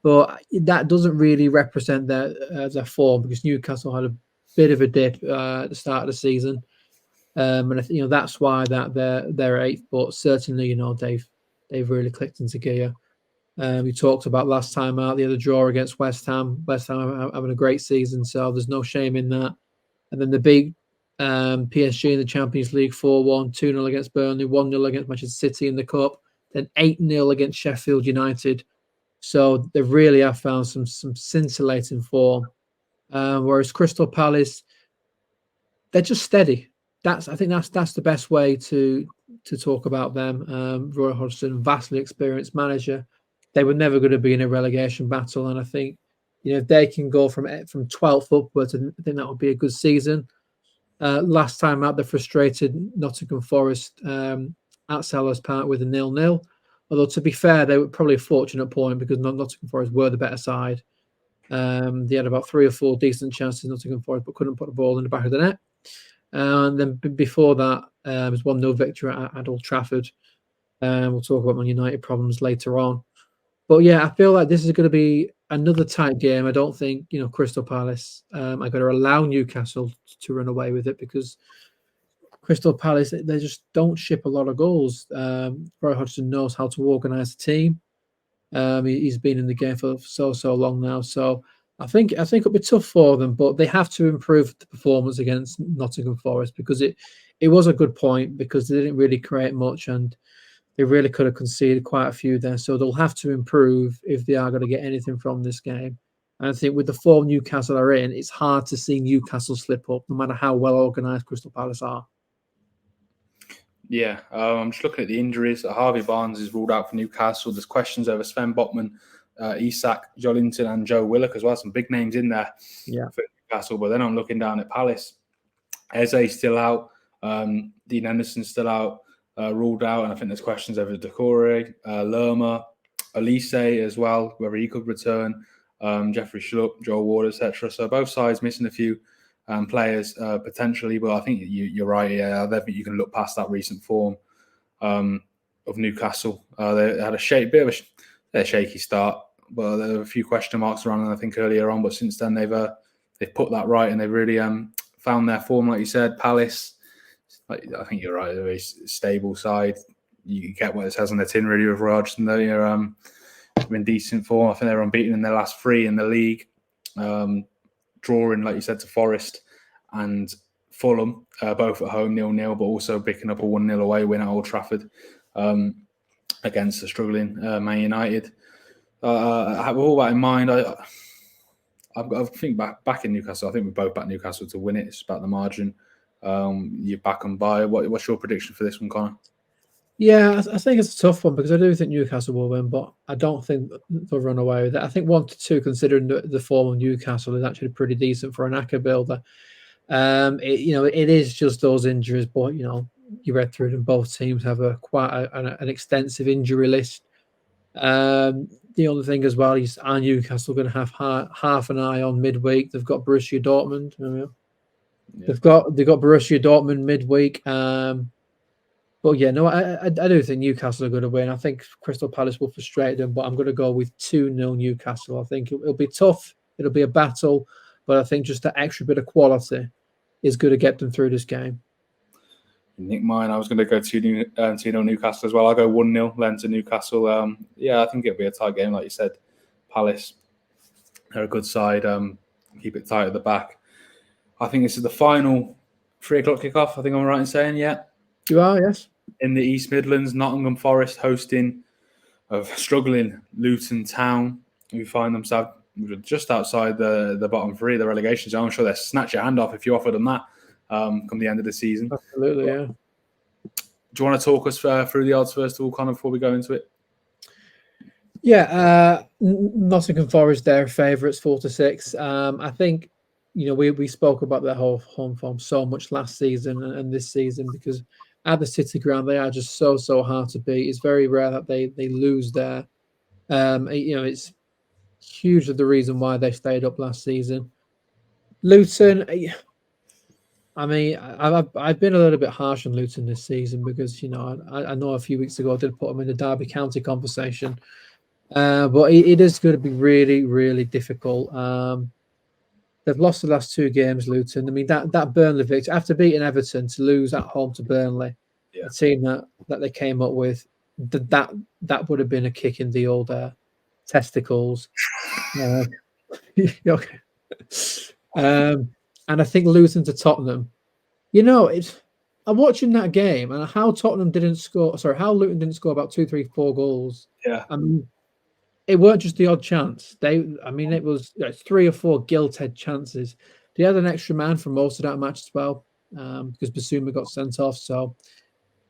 But that doesn't really represent their form because Newcastle had a bit of a dip at the start of the season. And that's why that they're 8th. But certainly, they've really clicked into gear. We talked about last time out, the other draw against West Ham. West Ham having a great season, so there's no shame in that. And then the big PSG in the Champions League 4-1, 2-0 against Burnley, 1-0 against Manchester City in the Cup, then 8-0 against Sheffield United. So they really have found some scintillating form. Whereas Crystal Palace, they're just steady. I think that's the best way to talk about them. Roy Hodgson, vastly experienced manager. They were never going to be in a relegation battle, and I think if they can go from 12th upwards, I think that would be a good season. Last time out, they frustrated Nottingham Forest at Selhurst Park with a 0-0. Although to be fair, they were probably a fortunate point because Nottingham Forest were the better side. They had about 3 or 4 decent chances, Nottingham Forest, but couldn't put the ball in the back of the net. And then before that, it was 1-0 victory at Old Trafford. We'll talk about Man United problems later on. But yeah, I feel like this is going to be another tight game. I don't think, Crystal Palace are going to allow Newcastle to run away with it because Crystal Palace, they just don't ship a lot of goals. Roy Hodgson knows how to organise a team. He's been in the game for so long now. So I think it'll be tough for them, but they have to improve the performance against Nottingham Forest because it was a good point because they didn't really create much and they really could have conceded quite a few there. So they'll have to improve if they are going to get anything from this game. And I think with the form Newcastle are in, it's hard to see Newcastle slip up, no matter how well organised Crystal Palace are. Yeah, I'm just looking at the injuries. Harvey Barnes is ruled out for Newcastle. There's questions over Sven Botman, Isak Jolinton, and Joe Willock as well. Some big names in there for Newcastle. But then I'm looking down at Palace. Eze's still out. Dean Henderson's still out, ruled out. And I think there's questions over Decore, Lerma, Elise as well, whether he could return. Jeffrey Schlupp, Joel Ward, etc. So both sides missing a few players potentially, but I think you're right. Yeah, I don't think you can look past that recent form of Newcastle. They had a shaky start, but there were a few question marks around them, I think, earlier on. But since then, they've put that right and they've really found their form, like you said. Palace, I think you're right. They're a very stable side. You get what it says on the tin, really, with Raj, and they're in decent form. I think they're unbeaten in their last 3 in the league. Drawing, like you said, to Forest and Fulham, both at home 0-0, but also picking up a 1-0 away win at Old Trafford against the struggling Man United. I have all that in mind. I think back in Newcastle. I think we both back Newcastle to win it. It's about the margin. You back and buy. What's your prediction for this one, Connor? Yeah, I think it's a tough one because I do think Newcastle will win, but I don't think they'll run away with it. I think 1-2, considering the form of Newcastle, is actually pretty decent for an ACCA builder. It is just those injuries, but you read through them. Both teams have an extensive injury list. The other thing as well is, are Newcastle going to have half an eye on midweek? They've got Borussia Dortmund. They've got Borussia Dortmund midweek. But yeah, no, I do think Newcastle are going to win. I think Crystal Palace will frustrate them, but I'm going to go with 2-0 Newcastle. I think it'll be tough. It'll be a battle, but I think just that extra bit of quality is going to get them through this game. Nick mine. I was going to go 2-0 Newcastle as well. I'll go 1-0 then to Newcastle. I think it'll be a tight game, like you said. Palace, they're a good side. Keep it tight at the back. I think this is the final 3 o'clock kickoff. I think I'm right in saying, yeah. You are, yes. In the East Midlands, Nottingham Forest hosting a struggling Luton Town, who find themselves just outside the bottom 3, the relegation zone. I'm sure they'll snatch your hand off if you offer them that come the end of the season. Absolutely, yeah. Do you want to talk us through the odds first of all, Connor, before we go into it? Yeah, Nottingham Forest, their favourites, 4-6. I think, we spoke about their whole home form so much last season and this season, because at the City Ground, they are just so hard to beat. It's very rare that they lose there. It's hugely the reason why they stayed up last season. Luton, I mean, I've been a little bit harsh on Luton this season because, I know a few weeks ago I did put them in the Derby County conversation. But it is going to be really, really difficult. They've lost the last 2 games, Luton. I mean, that Burnley victory, after beating Everton, to lose at home to Burnley, a team that they came up with, that would have been a kick in the old testicles. Okay. And I think losing to Tottenham, I'm watching that game and how Luton didn't score about 2, 3, 4 goals. Yeah. I mean, it weren't just the odd chance. It was 3 or 4 gilt-edged chances. They had an extra man for most of that match as well, because Basuma got sent off. So,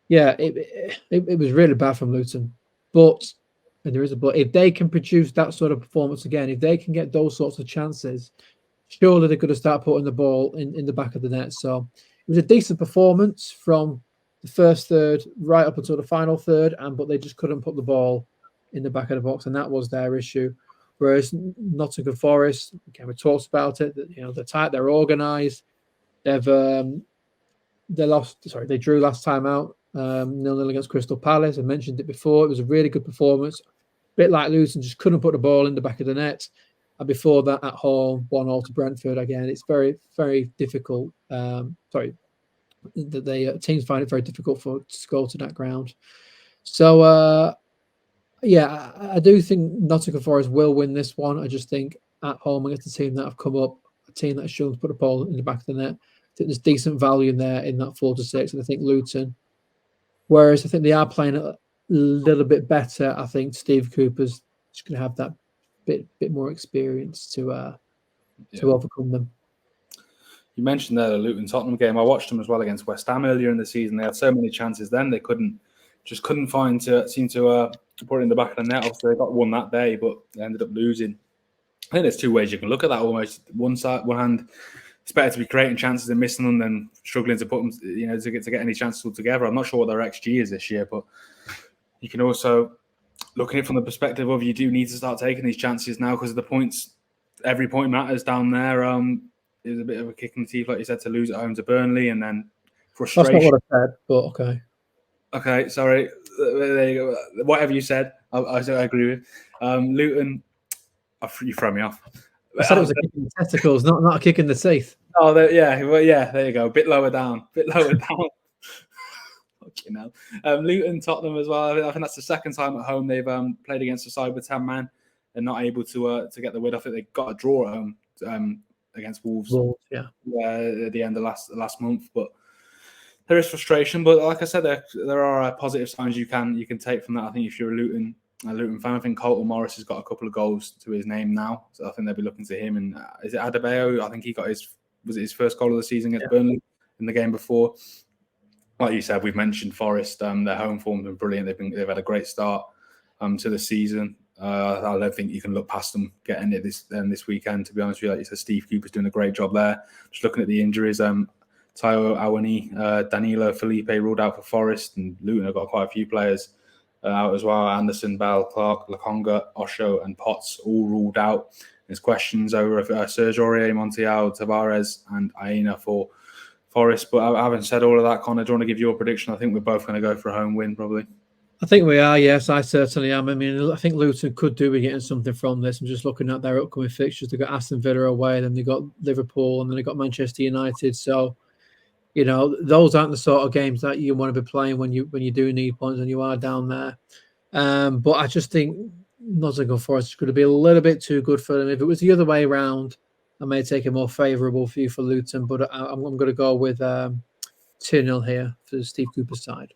yeah, it was really bad from Luton. But, and there is a but, if they can produce that sort of performance again, if they can get those sorts of chances, surely they're going to start putting the ball in the back of the net. So, it was a decent performance from the first third right up until the final third, but they just couldn't put the ball in the back of the box, and that was their issue. Whereas Nottingham Forest, again, we talked about it. They're tight, they're organised. They drew last time out, 0-0 against Crystal Palace. I mentioned it before. It was a really good performance. A bit like Luton, just couldn't put the ball in the back of the net. And before that, at home, 1-0 to Brentford. Again, it's very, very difficult. Teams find it very difficult to go to that ground. So. Yeah, I do think Nottingham Forest will win this one. I just think at home against a team that have come up, a team that has shown to put a ball in the back of the net, I think there's decent value in there in that 4-6. And I think Luton, whereas I think they are playing a little bit better, I think Steve Cooper's just going to have that bit more experience to overcome them. You mentioned the Luton Tottenham game. I watched them as well against West Ham earlier in the season. They had so many chances then they couldn't seem to put it in the back of the net. Obviously, they got one that day, but they ended up losing. I think there's 2 ways you can look at that. Almost one hand, it's better to be creating chances and missing them than struggling to put them, to get any chances altogether. I'm not sure what their XG is this year, but you can also look at it from the perspective of you do need to start taking these chances now because of the points. Every point matters down there. Is a bit of a kick in the teeth, like you said, to lose at home to Burnley, and then frustration. That's not what I said, but okay. Okay, sorry. There you go. Whatever you said, I agree with. Luton, you throw me off. I said it was a kick in the testicles, not a kick in the teeth. Oh, there you go. A bit lower down. Fucking hell. Luton, Tottenham as well. I think that's the second time at home they've played against a side with 10 man and not able to get the win. I think they got a draw at home against Wolves. Yeah. At the end of last month, but. There is frustration, but like I said, there are positive signs you can take from that. I think if you're a Luton fan, I think Colton Morris has got a couple of goals to his name now, so I think they'll be looking to him. And is it Adebayo? I think he got his first goal of the season against Burnley in the game before. Like you said, we've mentioned Forest. Their home form's been brilliant. They've had a great start to the season. I don't think you can look past them getting it this weekend. To be honest with you, like you said, Steve Cooper's doing a great job there. Just looking at the injuries, Tayo Awani, Danilo, Felipe ruled out for Forest, and Luton have got quite a few players out as well. Anderson, Bell, Clark, Lakonga, Osho, and Potts all ruled out. There's questions over Serge Aurier, Montiel, Tavares, and Aina for Forest. But having said all of that, Connor, do you want to give your prediction? I think we're both going to go for a home win, probably. I think we are, yes, I certainly am. I mean, I think Luton could do with getting something from this. I'm just looking at their upcoming fixtures. They've got Aston Villa away, then they've got Liverpool, and then they've got Manchester United. So, you know, those aren't the sort of games that you want to be playing when you do need points and you are down there. But I just think Nottingham Forest is going to be a little bit too good for them. If it was the other way around, I may take a more favourable view for Luton, but I'm going to go with 2-0 here for Steve Cooper's side.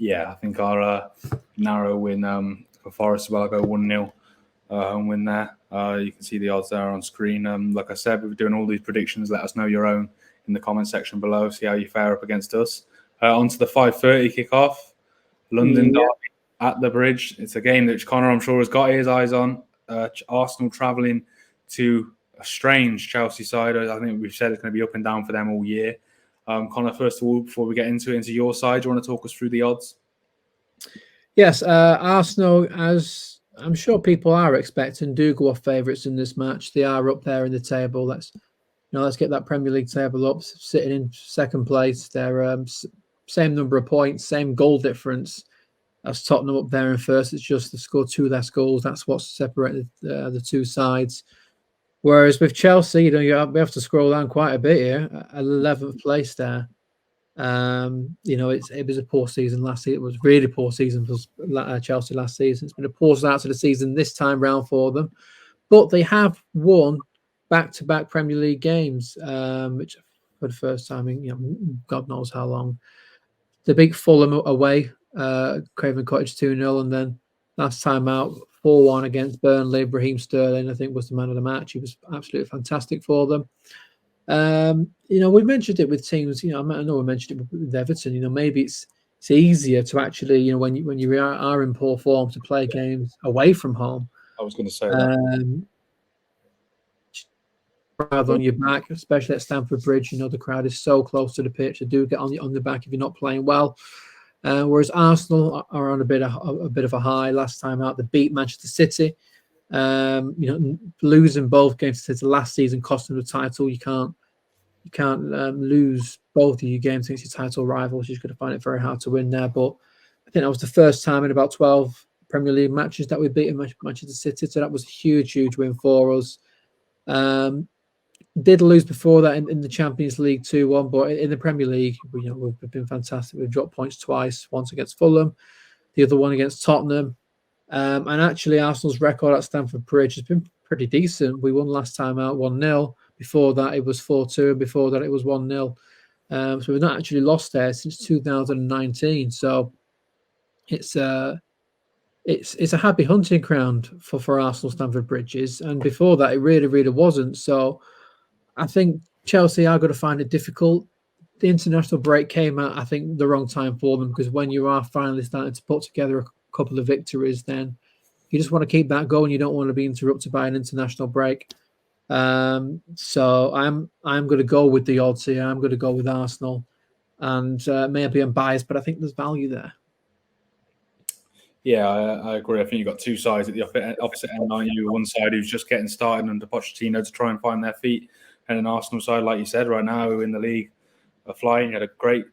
Yeah, I think our narrow win for Forest, well, I'll go 1-0 home win there. You can see the odds there on screen. Like I said, we're doing all these predictions. Let us know your own in the comment section below. See how you fare up against us. On to the 5:30 kickoff. London Derby at the Bridge. It's a game that Connor, I'm sure, has got his eyes on. Arsenal travelling to a strange Chelsea side. I think we've said it's going to be up and down for them all year. Connor, first of all, before we get into your side, do you want to talk us through the odds? Yes, Arsenal, as I'm sure people are expecting, do go off favourites in this match. They are up there in the table. Let's get that Premier League table up, sitting in second place. They're same number of points, same goal difference as Tottenham up there in first. It's just they've scored 2 less goals. That's what's separated the two sides. Whereas with Chelsea, we have to scroll down quite a bit here. 11th place there. It was a poor season last season. It was really poor season for Chelsea last season. It's been a poor start to the season this time round for them, but they have won back-to-back Premier League games, which for the first time in God knows how long. The big Fulham away, Craven Cottage 2-0, and then last time out 4-1 against Burnley. Raheem Sterling, I think, was the man of the match. He was absolutely fantastic for them. We mentioned it with teams. I know we mentioned it with Everton. Maybe it's easier to actually, when you are in poor form, to play games away from home. I was going to say that. Crowd on your back, especially at Stamford Bridge. The crowd is so close to the pitch. They do get on the back if you're not playing well. Whereas Arsenal are on a bit of a high. Last time out, they beat Manchester City. Losing both games to last season cost them the title. You can't lose both of your games against your title rivals. You're going to find it very hard to win there. But I think that was the first time in about 12 Premier League matches that we beat Manchester City. So that was a huge win for us. Did lose before that in the Champions League 2-1, but in the Premier League, we've been fantastic. We've dropped points twice, once against Fulham, the other one against Tottenham. And actually, Arsenal's record at Stamford Bridge has been pretty decent. We won last time out 1-0. Before that, it was 4-2, and before that, it was 1-0. So we've not actually lost there since 2019. So it's a happy hunting ground for Arsenal Stamford Bridges, and before that, it really wasn't. So I think Chelsea are going to find it difficult. The international break came at, I think, the wrong time for them, because when you are finally starting to put together a couple of victories, then you just want to keep that going. You don't want to be interrupted by an international break. So I'm going to go with the odds here. I'm going to go with Arsenal, and maybe I'm biased, but I think there's value there. Yeah, I agree. I think you've got two sides at the opposite end, aren't you? One side who's just getting started under Pochettino to try and find their feet, and an Arsenal side, like you said, right now who in the league are flying. You had a great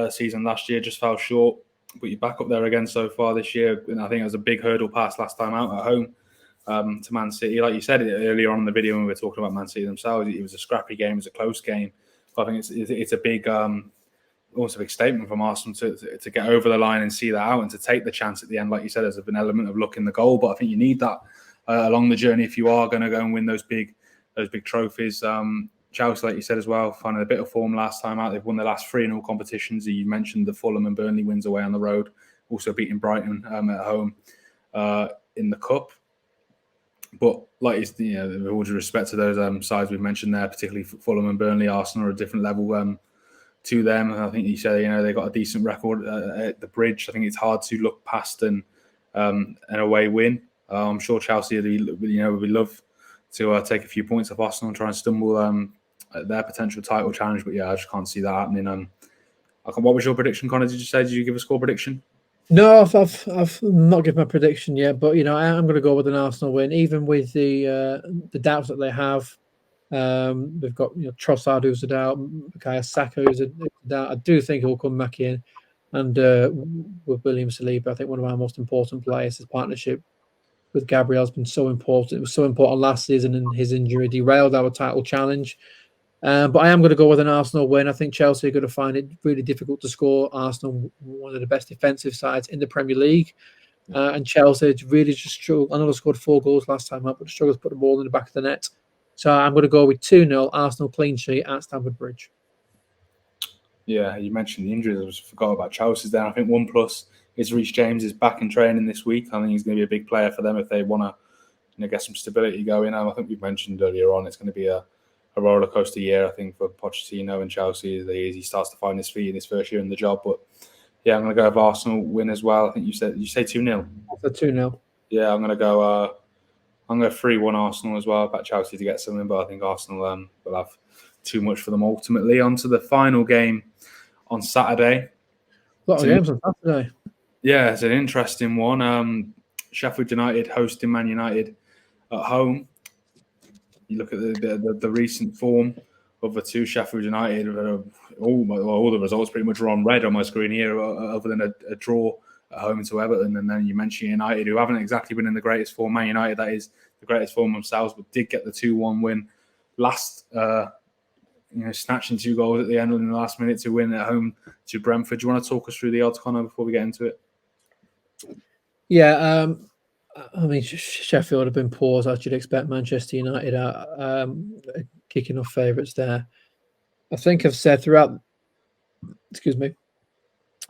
season last year, just fell short, but you're back up there again so far this year. And I think it was a big hurdle pass last time out at home to Man City. Like you said earlier on in the video when we were talking about Man City themselves, it was a scrappy game, it was a close game. But I think it's a big... also a big statement from Arsenal to get over the line and see that out and to take the chance at the end. Like you said, there's an element of luck in the goal, but I think you need that along the journey if you are going to go and win those big trophies. Chelsea, like you said as well, finding a bit of form last time out. They've won the last 3 in all competitions. You mentioned the Fulham and Burnley wins away on the road, also beating Brighton at home in the cup. But like with all due respect to those sides we've mentioned there, particularly Fulham and Burnley, Arsenal are a different level to them. I think you said they got a decent record at the Bridge. I think it's hard to look past and an away win. I'm sure Chelsea, would love to take a few points off Arsenal and try and stumble at their potential title challenge. But yeah, I just can't see that happening. What was your prediction, Connor? Did you give a score prediction? No, I've not given my prediction yet, but I'm going to go with an Arsenal win, even with the doubts that they have. They've got Trossard who's a doubt, Bukayo Saka who's a doubt. I do think he'll come back in, and with William Saliba, I think one of our most important players. His partnership with Gabriel has been so important. It was so important last season, and his injury derailed our title challenge. But I am going to go with an Arsenal win. I think Chelsea are going to find it really difficult to score. Arsenal, one of the best defensive sides in the Premier League. And Chelsea really just struggled. I know they scored 4 goals last time up, but struggled to put the ball in the back of the net. So I'm going to go with 2-0 Arsenal clean sheet at Stamford Bridge. Yeah, you mentioned the injuries. I forgot about Chelsea's there. I think 1+ is Reece James is back in training this week. I think he's going to be a big player for them if they want to get some stability going. I think we've mentioned earlier on it's going to be a roller coaster year, I think, for Pochettino and Chelsea as he starts to find his feet in his first year in the job. But yeah, I'm going to go with Arsenal win as well. I think you say 2-0. That's a 2-0. Yeah, I'm going to go 3-1 Arsenal as well. I've got Chelsea to get something, but I think Arsenal will have too much for them ultimately. On to the final game on Saturday. A lot of games on Saturday. Yeah, it's an interesting one. Sheffield United hosting Man United at home. You look at the recent form of the two. Sheffield United, all the results pretty much are on red on my screen here, other than a draw at home to Everton. And then you mention United, who haven't exactly been in the greatest form. Man United, that is the greatest form themselves, but did get the 2-1 win last, snatching 2 goals at the end in the last minute to win at home to Brentford. Do you want to talk us through the odds, Connor, before we get into it? Yeah, I mean, Sheffield have been poor, as you'd expect. Manchester United are kicking off favourites there. I think I've said throughout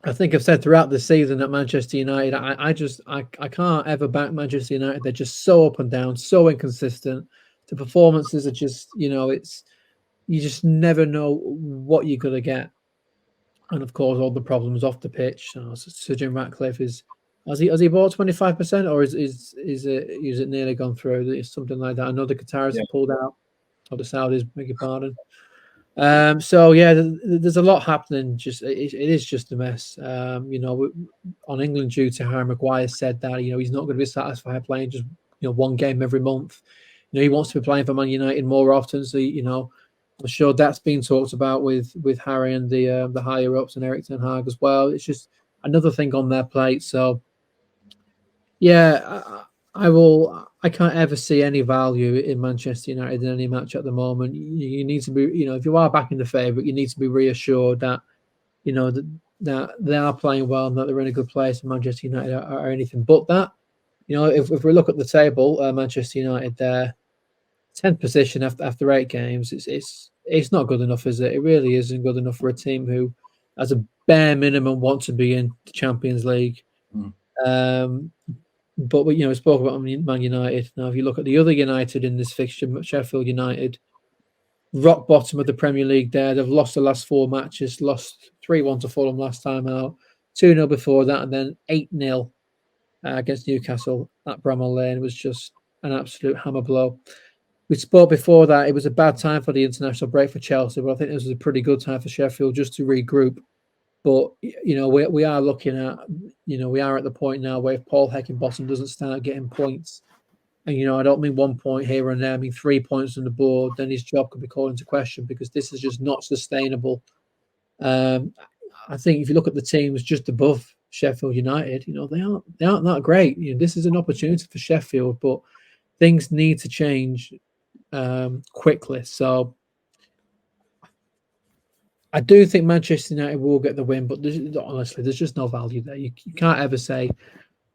the season that Manchester United, I can't ever back Manchester United. They're just so up and down, so inconsistent. The performances are just, you just never know what you're going to get. And of course, all the problems off the pitch. Sir Jim Ratcliffe has he bought 25%, or is it nearly gone through? It's something like that. I know the Qataris have pulled out, or the Saudis, beg your pardon. So yeah, there's a lot happening. It is just a mess. On England duty, Harry Maguire said that he's not going to be satisfied playing just one game every month. He wants to be playing for Man United more often. So I'm sure that's being talked about with Harry and the higher ups and Erik ten Hag as well. It's just another thing on their plate. So yeah, I can't ever see any value in Manchester United in any match at the moment. You need to be, if you are backing the favourite, you need to be reassured that, that they are playing well and that they're in a good place. And Manchester United are anything but that. If we look at the table, Manchester United there, 10th position after 8 games. It's not good enough, is it? It really isn't good enough for a team who, as a bare minimum, want to be in the Champions League. But we spoke about Man United. Now, if you look at the other United in this fixture, Sheffield United, rock bottom of the Premier League there. They've lost the last 4 matches, lost 3-1 to Fulham last time out, 2-0 before that, and then 8-0 against Newcastle at Bramall Lane. It was just an absolute hammer blow. We spoke before that it was a bad time for the international break for Chelsea, but I think this was a pretty good time for Sheffield just to regroup. But, we are looking at, we are at the point now where if Paul Heckingbottom doesn't start getting points, and, I don't mean 1 point here and there, I mean 3 points on the board, then his job could be called into question because this is just not sustainable. I think if you look at the teams just above Sheffield United, they aren't that great. This is an opportunity for Sheffield, but things need to change quickly. So I do think Manchester United will get the win, but honestly, there's just no value there. You can't ever say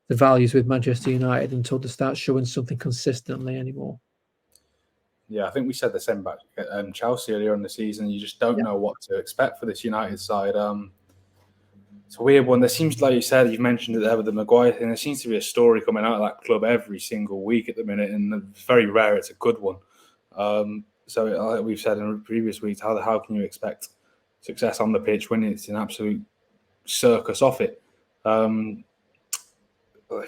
the values with Manchester United until they start showing something consistently anymore. Yeah, I think we said the same about Chelsea earlier in the season. You just don't know what to expect for this United side. It's a weird one. There seems, like you said, you've mentioned it there with the Maguire thing. There seems to be a story coming out of that club every single week at the minute, and it's very rare it's a good one. So, like we've said in previous weeks, how can you expect success on the pitch when it's an absolute circus off it?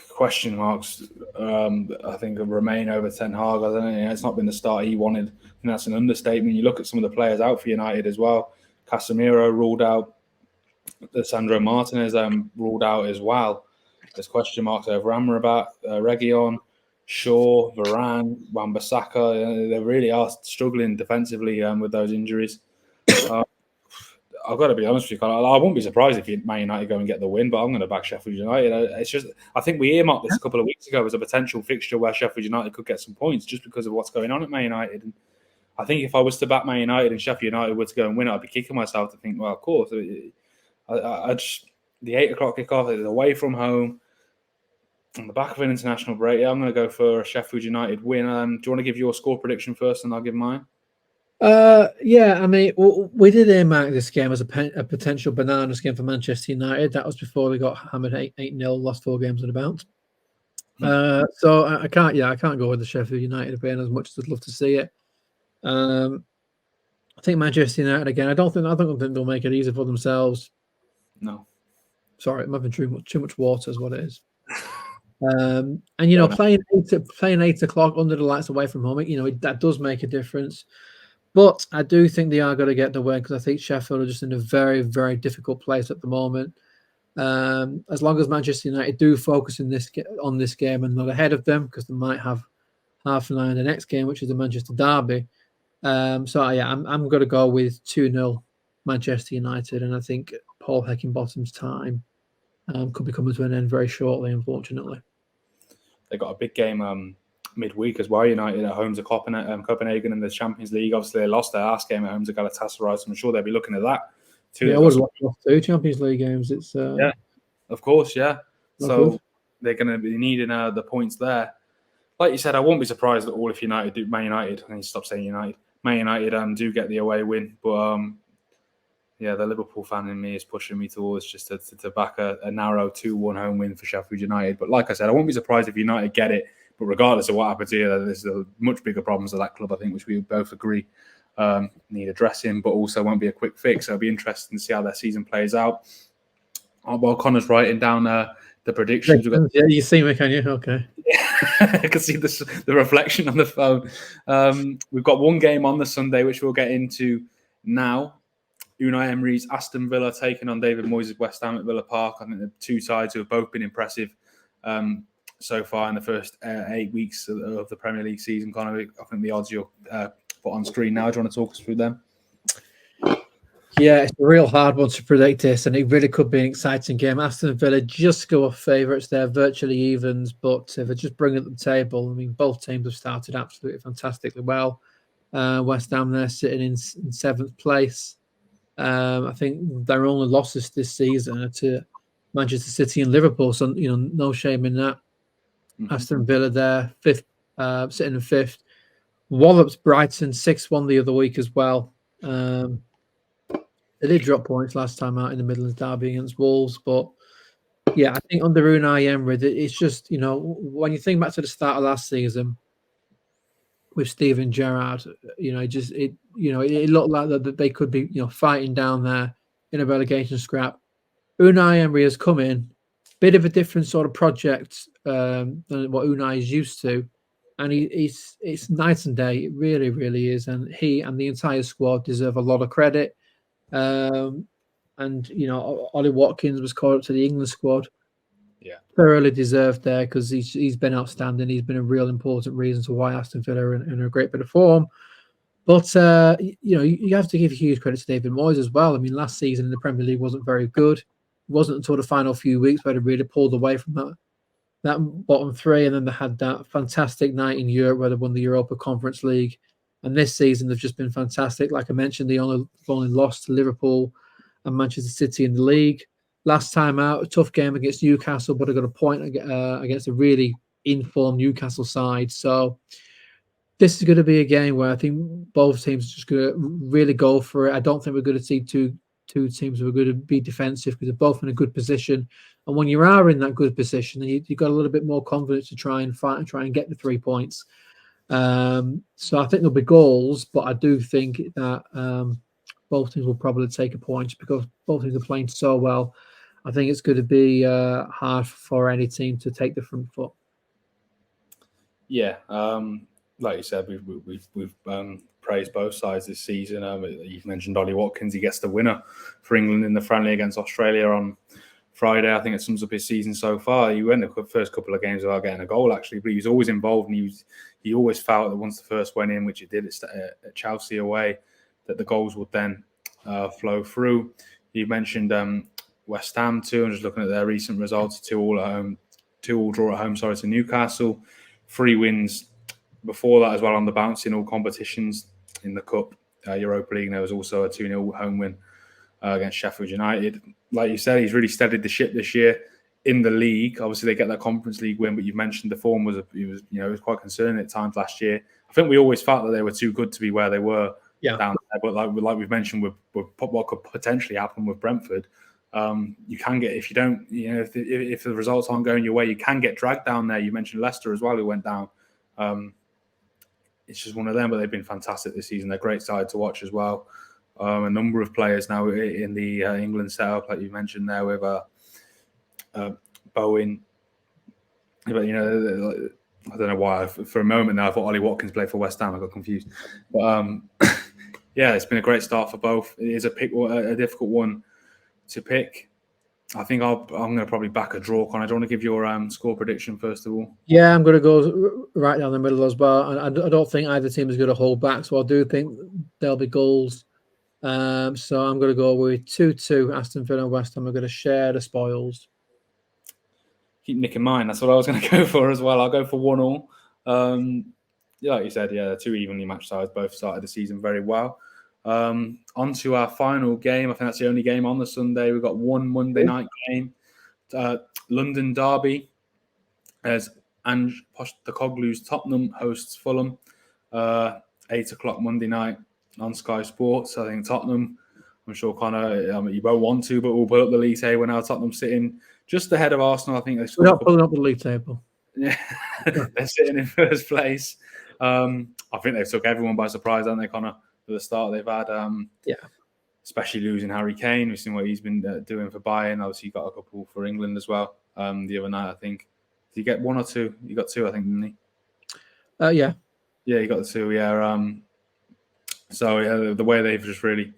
question marks, I think, remain over Ten Hag. I don't know. It's not been the start he wanted. And that's an understatement. You look at some of the players out for United as well. Casemiro ruled out. Sandro Martinez ruled out as well. There's question marks over Amrabat, Reguilon, Shaw, Varane, Wan-Bissaka. They really are struggling defensively with those injuries. I've got to be honest with you, Colin. I won't be surprised if Man United go and get the win, but I'm going to back Sheffield United. It's just, I think we earmarked this a couple of weeks ago as a potential fixture where Sheffield United could get some points just because of what's going on at Man United. And I think if I was to back Man United and Sheffield United were to go and win, I'd be kicking myself to think, well, of course. I just, the 8 o'clock kickoff is away from home on the back of an international break. Yeah, I'm going to go for a Sheffield United win. Do you want to give your score prediction first, and I'll give mine? Yeah, I mean, we did earmark this game as a potential bananas game for Manchester United. That was before they got hammered 8-0, lost 4 games in a bounce. So I can't go with the Sheffield United win as much as I'd love to see it. I think Manchester United again. I don't think they'll make it easy for themselves. No, sorry, I'm having too much water, is what it is. And you know, playing 8 o'clock under the lights away from home, you know, that does make a difference. But I do think they are going to get the win because I think Sheffield are just in a very, very difficult place at the moment. As long as Manchester United do focus on this game and not ahead of them, because they might have half an eye on the next game, which is the Manchester derby. So yeah, I'm going to go with 2-0 Manchester United, and I think Paul Heckingbottom's time could be coming to an end very shortly, unfortunately. They got a big game midweek as well. United at home to Copenhagen in the Champions League. Obviously, they lost their last game at home to Galatasaray, so I'm sure they'll be looking at that too. Yeah, I would have lost 2 Champions League games. It's yeah, of course, yeah. So they're going to be needing the points there. Like you said, I won't be surprised at all if Man United. I need to stop saying United. Man United do get the away win, but yeah, the Liverpool fan in me is pushing me towards just to back a narrow 2-1 home win for Sheffield United. But like I said, I won't be surprised if United get it. But regardless of what happens here, there's much bigger problems at that club, I think, which we both agree need addressing, but also won't be a quick fix. So it'll be interesting to see how their season plays out. While Connor's writing down the predictions. Yeah, you see me, can you? Okay. I can see the reflection on the phone. We've got one game on the Sunday, which we'll get into now. Unai Emery's Aston Villa taking on David Moyes' West Ham at Villa Park. I think the two sides who have both been impressive so far in the first 8 weeks of the Premier League season. Connor, I think the odds you'll put on screen now. Do you want to talk us through them? Yeah, it's a real hard one to predict this, and it really could be an exciting game. Aston Villa just go off favourites. They're virtually evens, but if I just bring it to the table, I mean, both teams have started absolutely fantastically well. West Ham, they're sitting in 7th place. I think their only losses this season are to Manchester City and Liverpool, so you know, no shame in that. Mm-hmm. Aston Villa there, 5th, sitting in 5th. Wallops Brighton 6-1 the other week as well. They did drop points last time out in the Midlands derby against Wolves, but yeah, I think under Unai Emery, it's just, you know, when you think back to the start of last season with Steven Gerrard, you know, it looked like that they could be, you know, fighting down there in a relegation scrap. Unai Emery has come in, bit of a different sort of project than what Unai is used to, and it's night and day. It really, really is, and he and the entire squad deserve a lot of credit. And you know, Ollie Watkins was called up to the England squad. Yeah, thoroughly deserved there because he's been outstanding. He's been a real important reason to why Aston Villa are in a great bit of form. But you know, you have to give huge credit to David Moyes as well. I mean, last season in the Premier League wasn't very good. It wasn't until the final few weeks where they really pulled away from that bottom 3, and then they had that fantastic night in Europe where they won the Europa Conference League. And this season, they've just been fantastic. Like I mentioned, they only lost to Liverpool and Manchester City in the league. Last time out, a tough game against Newcastle, but I got a point against a really informed Newcastle side. So this is going to be a game where I think both teams are just going to really go for it. I don't think we're going to see two teams who are going to be defensive because they're both in a good position. And when you are in that good position, then you've got a little bit more confidence to try and fight and try and get the 3 points. So I think there'll be goals, but I do think that both teams will probably take a point because both teams are playing so well. I think it's going to be hard for any team to take the front foot. Yeah, like you said, we've praised both sides this season. You've mentioned Ollie Watkins; he gets the winner for England in the friendly against Australia on Friday. I think it sums up his season so far. He went the first couple of games without getting a goal, actually, but he was always involved, and he always felt that once the first went in, which he did at Chelsea away, that the goals would then flow through. You mentioned West Ham too. I'm just looking at their recent results: 2-2 at home, 2-2 draw at home. Sorry, to Newcastle. 3 wins before that as well on the bounce in all competitions in the Cup, Europa League. There was also a 2-0 home win against Sheffield United. Like you said, he's really steadied the ship this year in the league. Obviously, they get that Conference League win, but you've mentioned the form was quite concerning at times last year. I think we always felt that they were too good to be where they were down there. But like we've mentioned, with what could potentially happen with Brentford, you can get, if you don't, if the results aren't going your way, you can get dragged down there. You mentioned Leicester as well, who went down. It's just one of them, but they've been fantastic this season. They're a great side to watch as well. A number of players now in the England setup, like you mentioned there, with Bowen. But I don't know why. For a moment now, I thought Ollie Watkins played for West Ham. I got confused. But yeah, it's been a great start for both. It is a difficult one to pick. I think I'm going to probably back a draw. Con, I don't want to give your score prediction first of all. Yeah, I'm going to go right down the middle as well. I don't think either team is going to hold back, so I do think there'll be goals. So I'm going to go with 2-2 Aston Villa and West Ham. I'm going to share the spoils. Keep nicking mine. That's what I was going to go for as well. I'll go for 1-1. Yeah, like you said, yeah, 2 evenly matched sides. Both started the season very well. On to our final game. I think that's the only game on the Sunday. We've got one Monday night game. London derby as Ange Postecoglou's Tottenham hosts Fulham. 8 o'clock Monday night on Sky Sports. I think Tottenham, I'm sure Connor, you won't want to, but we'll put up the league table now. Tottenham sitting just ahead of Arsenal. I think we're not pulling up the league table. Yeah, they're sitting in first place. I think they've took everyone by surprise, haven't they, Connor? For the start they've had, especially losing Harry Kane. We've seen what he's been doing for Bayern. Obviously, he got a couple for England as well. The other night, I think, did he get 1 or 2? He got 2, I think, didn't he? Yeah, he got the 2. Yeah. So yeah, the way they've just really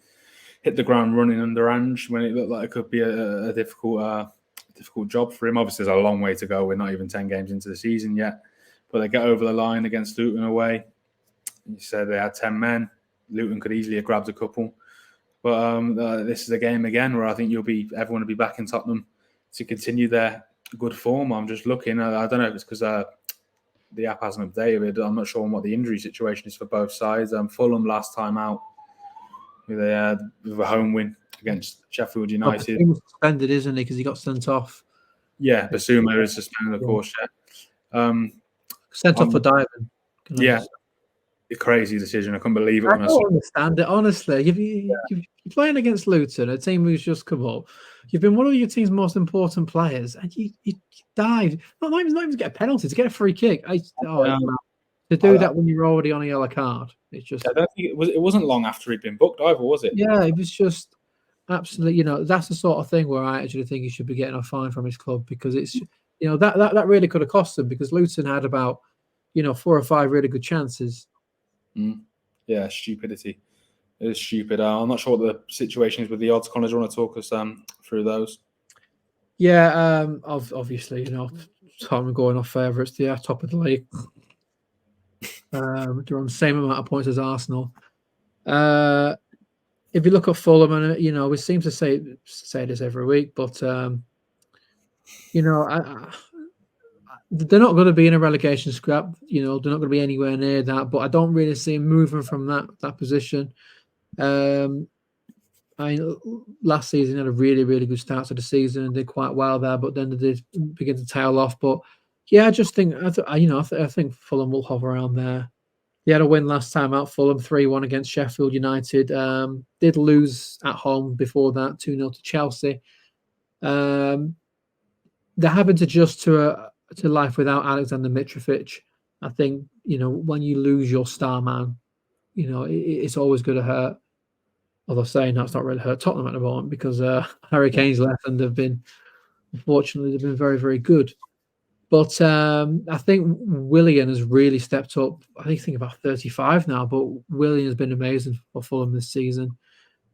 hit the ground running under Ange when it looked like it could be a difficult job for him. Obviously, there's a long way to go. We're not even 10 games into the season yet, but they get over the line against Luton away. You said they had 10 men. Luton could easily have grabbed a couple, but this is a game again where I think everyone will be back in Tottenham to continue their good form. I'm just looking. I don't know if it's because the app hasn't updated. I'm not sure on what the injury situation is for both sides. Fulham last time out with a home win against Sheffield United. He was suspended, isn't he? Because he got sent off. Yeah, Basuma is suspended, of course. Yeah. Sent off for diving. Yeah. A crazy decision. I couldn't believe it. I don't understand it, honestly. You're playing against Luton, a team who's just come up. You've been one of your team's most important players, and you dive. Not even to get a penalty, to get a free kick. To do that when you're already on a yellow card, it's just. I don't think it wasn't long after he'd been booked either, was it? Yeah, it was just absolutely. That's the sort of thing where I actually think he should be getting a fine from his club, because it's that really could have cost them, because Luton had about 4 or 5 really good chances. Yeah, stupidity. It is stupid. I'm not sure what the situation is with the odds. Connor, do you want to talk us through those? Yeah, obviously, Tottenham going off favourites. They are top of the league. They're on the same amount of points as Arsenal. If you look at Fulham, and we seem to say this every week, but they're not going to be in a relegation scrap. They're not going to be anywhere near that. But I don't really see them moving from that position. Last season had a really, really good start to the season and did quite well there, but then they did begin to tail off. But yeah, I just think I think Fulham will hover around there. They had a win last time out, Fulham 3-1 against Sheffield United. Did lose at home before that, 2-0 to Chelsea. They're having to adjust to life without Alexander Mitrovic. I think when you lose your star man, it's always going to hurt. Although saying that's not really hurt Tottenham at the moment because Harry Kane's left and unfortunately, they've been very, very good. But I think Willian has really stepped up. I think about 35 now, but Willian has been amazing for Fulham this season.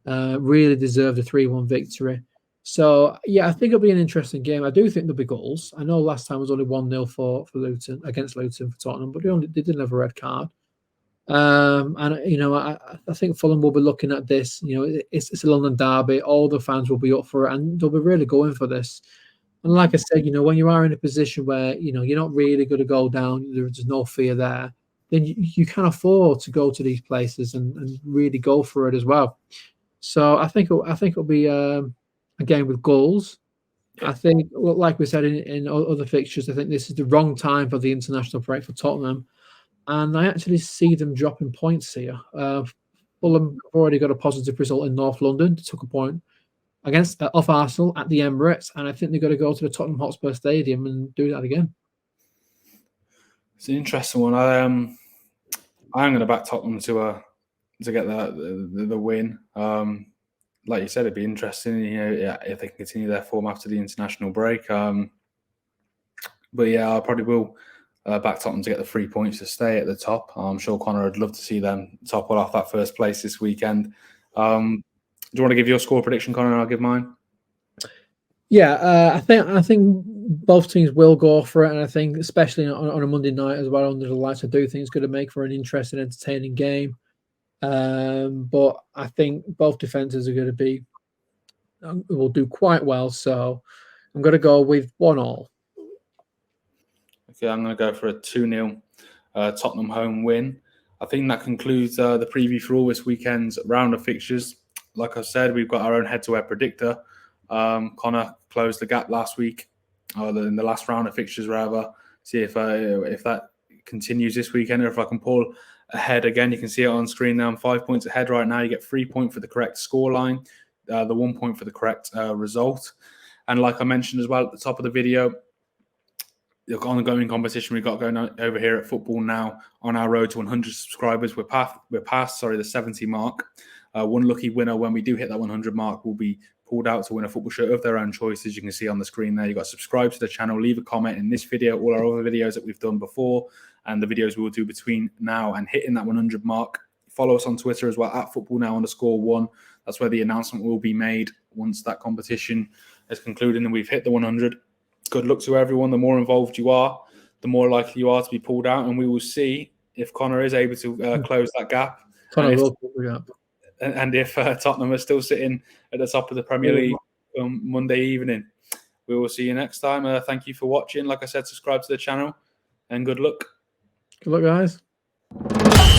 Really deserved a 3-1 victory. So, yeah, I think it'll be an interesting game. I do think there'll be goals. I know last time was only 1-0 for Luton, against Luton for Tottenham, but they didn't have a red card. And you know, I think Fulham will be looking at this. You know, it's a London derby. All the fans will be up for it, and they'll be really going for this. And like I said, you know, when you are in a position where you know you're not really going to go down, there's no fear there. Then you can afford to go to these places and really go for it as well. So I think it'll be a game with goals. I think, like we said in other fixtures, I think this is the wrong time for the international break for Tottenham. And I actually see them dropping points here. Fulham have already got a positive result in North London. They took a point against off Arsenal at the Emirates, and I think they've got to go to the Tottenham Hotspur Stadium and do that again. It's an interesting one. I'm going to back Tottenham to get the win. Like you said, it'd be interesting. You know, if they can continue their form after the international break. But yeah, I probably will back Tottenham to get the 3 points to stay at the top. I'm sure Connor would love to see them topple off that first place this weekend. Do you want to give your score prediction, Connor, and I'll give mine? Yeah, I think both teams will go for it, and I think especially on a Monday night as well under the lights, I do think it's going to make for an interesting, entertaining game. But I think both defenses are going to will do quite well. So I'm going to go with 1-1. Okay, I'm going to go for a 2-0 Tottenham home win. I think that concludes the preview for all this weekend's round of fixtures. Like I said, we've got our own head-to-head predictor. Connor closed the gap last week, in the last round of fixtures, rather. See if that continues this weekend, or if I can pull ahead again. You can see it on screen now. I'm 5 points ahead right now. You get 3 points for the correct scoreline, the 1 point for the correct result. And like I mentioned as well at the top of the video, the ongoing competition we've got going on over here at Football Now on our road to 100 subscribers. We're past the 70 mark. One lucky winner when we do hit that 100 mark will be pulled out to win a football shirt of their own choice. As you can see on the screen there, you've got to subscribe to the channel, leave a comment in this video, all our other videos that we've done before, and the videos we will do between now and hitting that 100 mark. Follow us on Twitter as well, at footballnow_1. That's where the announcement will be made once that competition is concluded and we've hit the 100. Good luck to everyone. The more involved you are, the more likely you are to be pulled out, and we will see if Connor is able to close that gap. Connor will close the gap. And if Tottenham are still sitting at the top of the Premier League on Monday evening. We will see you next time. Thank you for watching. Like I said, subscribe to the channel and good luck. Good luck, guys.